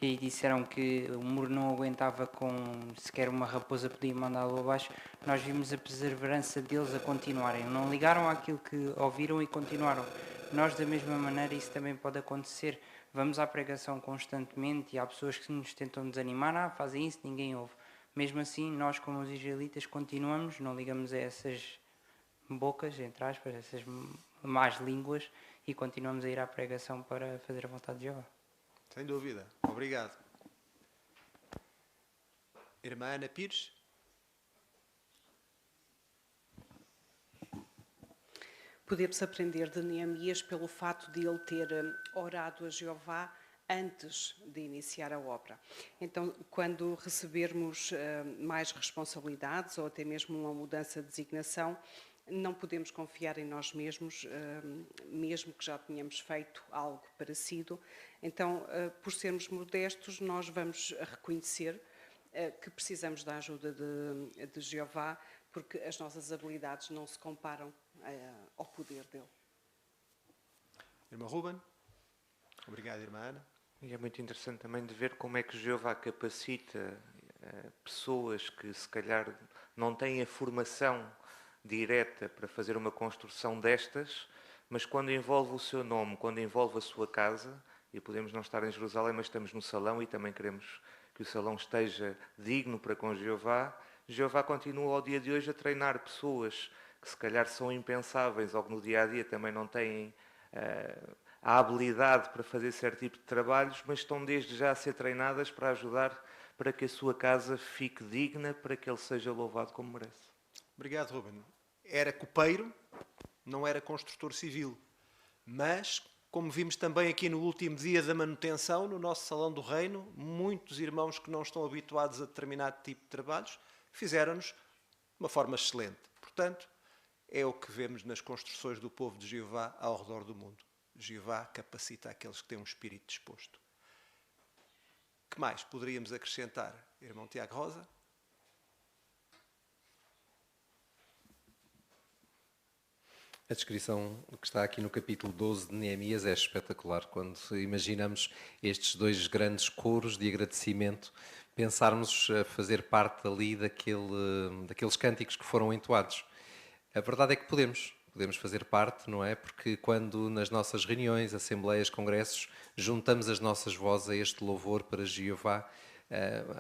Speaker 4: e disseram que o muro não aguentava com sequer uma raposa podia mandá-lo abaixo, nós vimos a perseverança deles a continuarem. Não ligaram àquilo que ouviram e continuaram. Nós, da mesma maneira, isso também pode acontecer. Vamos à pregação constantemente e há pessoas que nos tentam desanimar, fazem isso, ninguém ouve. Mesmo assim, nós, como os israelitas, continuamos, não ligamos a essas bocas, entre aspas, essas más línguas, e continuamos a ir à pregação para fazer a vontade de Jeová.
Speaker 23: Sem dúvida. Obrigado. Irmã Ana Pires?
Speaker 19: Podemos aprender de Neemias pelo fato de ele ter orado a Jeová
Speaker 1: antes de iniciar a obra. Então, quando recebermos mais responsabilidades ou até mesmo uma mudança de designação, não podemos confiar em nós mesmos, mesmo que já tenhamos feito algo parecido. Então, por sermos modestos, nós vamos reconhecer que precisamos da ajuda de Jeová, porque as nossas habilidades não se comparam ao poder dele.
Speaker 23: Irmã Ruben. Obrigado, irmã Ana.
Speaker 2: E é muito interessante também de ver como é que Jeová capacita pessoas que se calhar não têm a formação direta para fazer uma construção destas, mas quando envolve o seu nome, quando envolve a sua casa, e podemos não estar em Jerusalém, mas estamos no salão e também queremos que o salão esteja digno para com Jeová, Jeová continua ao dia de hoje a treinar pessoas que se calhar são impensáveis ou que no dia-a-dia também não têm a habilidade para fazer certo tipo de trabalhos, mas estão desde já a ser treinadas para ajudar para que a sua casa fique digna, para que ele seja louvado como merece.
Speaker 23: Obrigado, Ruben. Era copeiro, não era construtor civil, mas, como vimos também aqui no último dia da manutenção, no nosso Salão do Reino, muitos irmãos que não estão habituados a determinado tipo de trabalhos fizeram-nos de uma forma excelente. Portanto, é o que vemos nas construções do povo de Jeová ao redor do mundo. Jeová capacita aqueles que têm um espírito disposto. Que mais poderíamos acrescentar, irmão Tiago Rosa?
Speaker 20: A descrição que está aqui no capítulo 12 de Neemias é espetacular. Quando imaginamos estes dois grandes coros de agradecimento, pensarmos a fazer parte ali daqueles cânticos que foram entoados. A verdade é que podemos fazer parte, não é? Porque quando nas nossas reuniões, assembleias, congressos, juntamos as nossas vozes a este louvor para Jeová,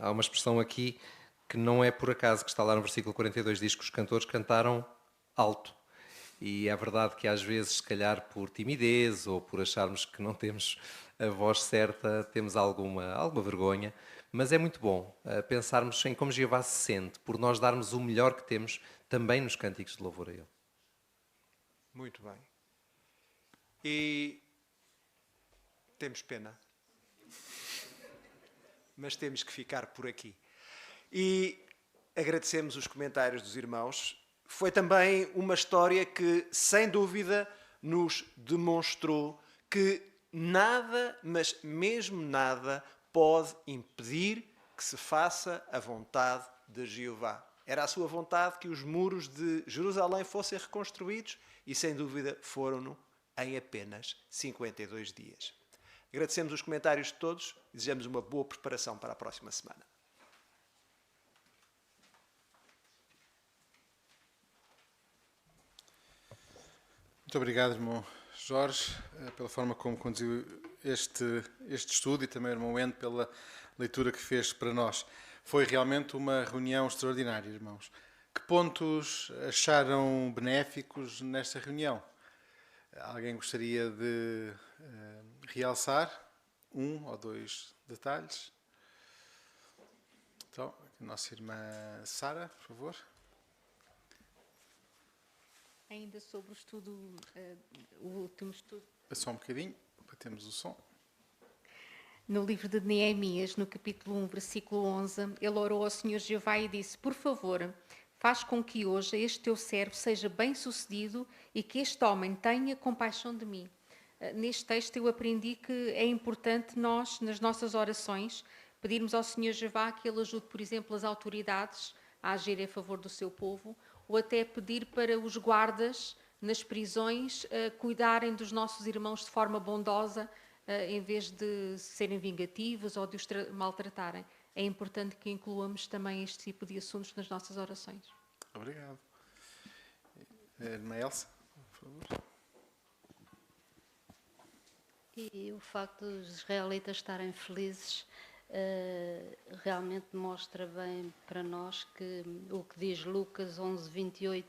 Speaker 20: há uma expressão aqui que não é por acaso, que está lá no versículo 42, diz que os cantores cantaram alto. E é verdade que às vezes, se calhar por timidez ou por acharmos que não temos a voz certa, temos alguma vergonha, mas é muito bom pensarmos em como Jeová se sente, por nós darmos o melhor que temos também nos cânticos de louvor a Ele.
Speaker 23: Muito bem. E temos pena, mas temos que ficar por aqui. E agradecemos os comentários dos irmãos. Foi também uma história que, sem dúvida, nos demonstrou que nada, mas mesmo nada, pode impedir que se faça a vontade de Jeová. Era a sua vontade que os muros de Jerusalém fossem reconstruídos e, sem dúvida, foram-no em apenas 52 dias. Agradecemos os comentários de todos e desejamos uma boa preparação para a próxima semana.
Speaker 5: Muito obrigado, irmão Jorge, pela forma como conduziu este estudo e também, irmão Wendo, pela leitura que fez para nós. Foi realmente uma reunião extraordinária, irmãos. Que pontos acharam benéficos nesta reunião? Alguém gostaria de realçar um ou dois detalhes? Então, a nossa irmã Sara, por favor.
Speaker 13: Ainda sobre o estudo, o último estudo.
Speaker 5: Só um bocadinho, batemos o som.
Speaker 13: No livro de Neemias, no capítulo 1, versículo 11, ele orou ao Senhor Jeová e disse: por favor, faz com que hoje este teu servo seja bem-sucedido e que este homem tenha compaixão de mim. Neste texto eu aprendi que é importante nós, nas nossas orações, pedirmos ao Senhor Jeová que ele ajude, por exemplo, as autoridades a agir em favor do seu povo, ou até pedir para os guardas nas prisões cuidarem dos nossos irmãos de forma bondosa, em vez de serem vingativos ou de os maltratarem. É importante que incluamos também este tipo de assuntos nas nossas orações.
Speaker 5: Obrigado. Irmã Elsa, por favor.
Speaker 19: E o facto dos israelitas estarem felizes realmente mostra bem para nós que o que diz Lucas 11:28,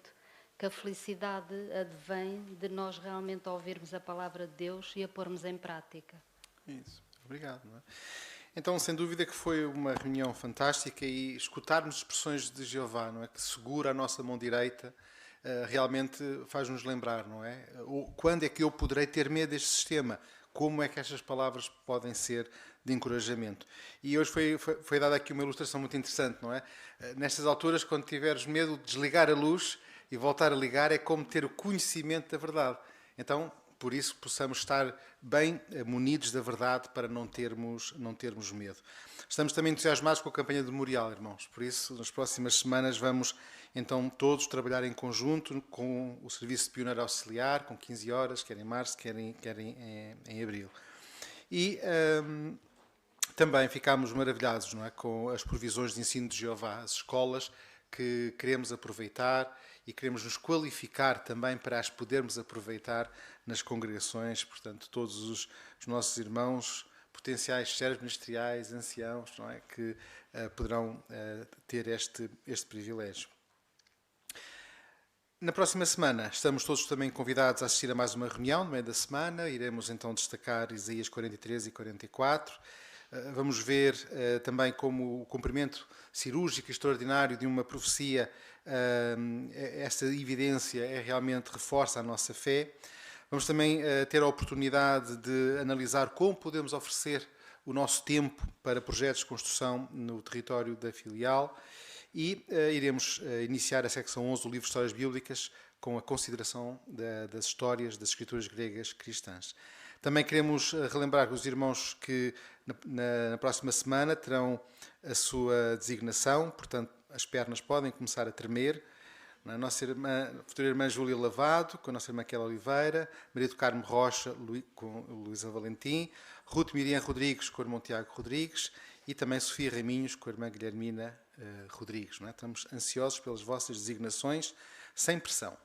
Speaker 19: que a felicidade advém de nós realmente ouvirmos a palavra de Deus e a pormos em prática.
Speaker 5: Isso, obrigado. Não é? Então, sem dúvida que foi uma reunião fantástica e escutarmos expressões de Jeová, não é, que segura a nossa mão direita, realmente faz-nos lembrar, não é? Quando é que eu poderei ter medo deste sistema? como é que estas palavras podem ser de encorajamento. E hoje foi dada aqui uma ilustração muito interessante, não é? Nestas alturas, quando tiveres medo de desligar a luz e voltar a ligar, é como ter o conhecimento da verdade. Então, por isso, possamos estar bem munidos da verdade para não termos medo. Estamos também entusiasmados com a campanha do Memorial, irmãos. Por isso, nas próximas semanas, vamos então todos trabalhar em conjunto com o Serviço de Pioneiro Auxiliar, com 15 horas, quer em março, quer em abril. E também ficámos maravilhados, não é, com as provisões de ensino de Jeová, as escolas que queremos aproveitar e queremos nos qualificar também para as podermos aproveitar nas congregações. Portanto, todos os nossos irmãos, potenciais servos ministeriais, anciãos, não é, que poderão ter este privilégio. Na próxima semana estamos todos também convidados a assistir a mais uma reunião no meio da semana. Iremos então destacar Isaías 43 e 44. Vamos ver também como o cumprimento cirúrgico extraordinário de uma profecia, esta evidência realmente reforça a nossa fé. Vamos também ter a oportunidade de analisar como podemos oferecer o nosso tempo para projetos de construção no território da filial e iremos iniciar a secção 11 do livro de Histórias Bíblicas com a consideração das histórias das escrituras gregas cristãs. Também queremos relembrar os irmãos que na próxima semana terão a sua designação, portanto as pernas podem começar a tremer. A nossa futura irmã Júlia Lavado, com a nossa irmã Kelly Oliveira, Maria do Carmo Rocha, com Luísa Valentim, Ruth Miriam Rodrigues, com o irmão Tiago Rodrigues, e também Sofia Raminhos, com a irmã Guilhermina Rodrigues. Não é? Estamos ansiosos pelas vossas designações, sem pressão.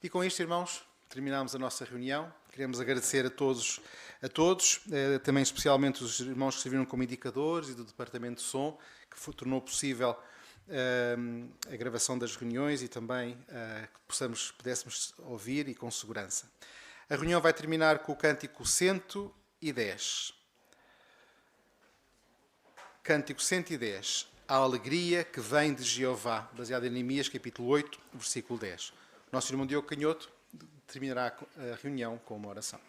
Speaker 5: E com isto, irmãos, terminamos a nossa reunião. Queremos agradecer a todos, também especialmente os irmãos que serviram como indicadores e do Departamento de Som, que tornou possível a gravação das reuniões e também que pudéssemos ouvir e com segurança. A reunião vai terminar com o cântico 110. Cântico 110. A alegria que vem de Jeová, baseado em Neemias, capítulo 8, versículo 10. Nosso irmão Diogo Canhoto terminará a reunião com uma oração.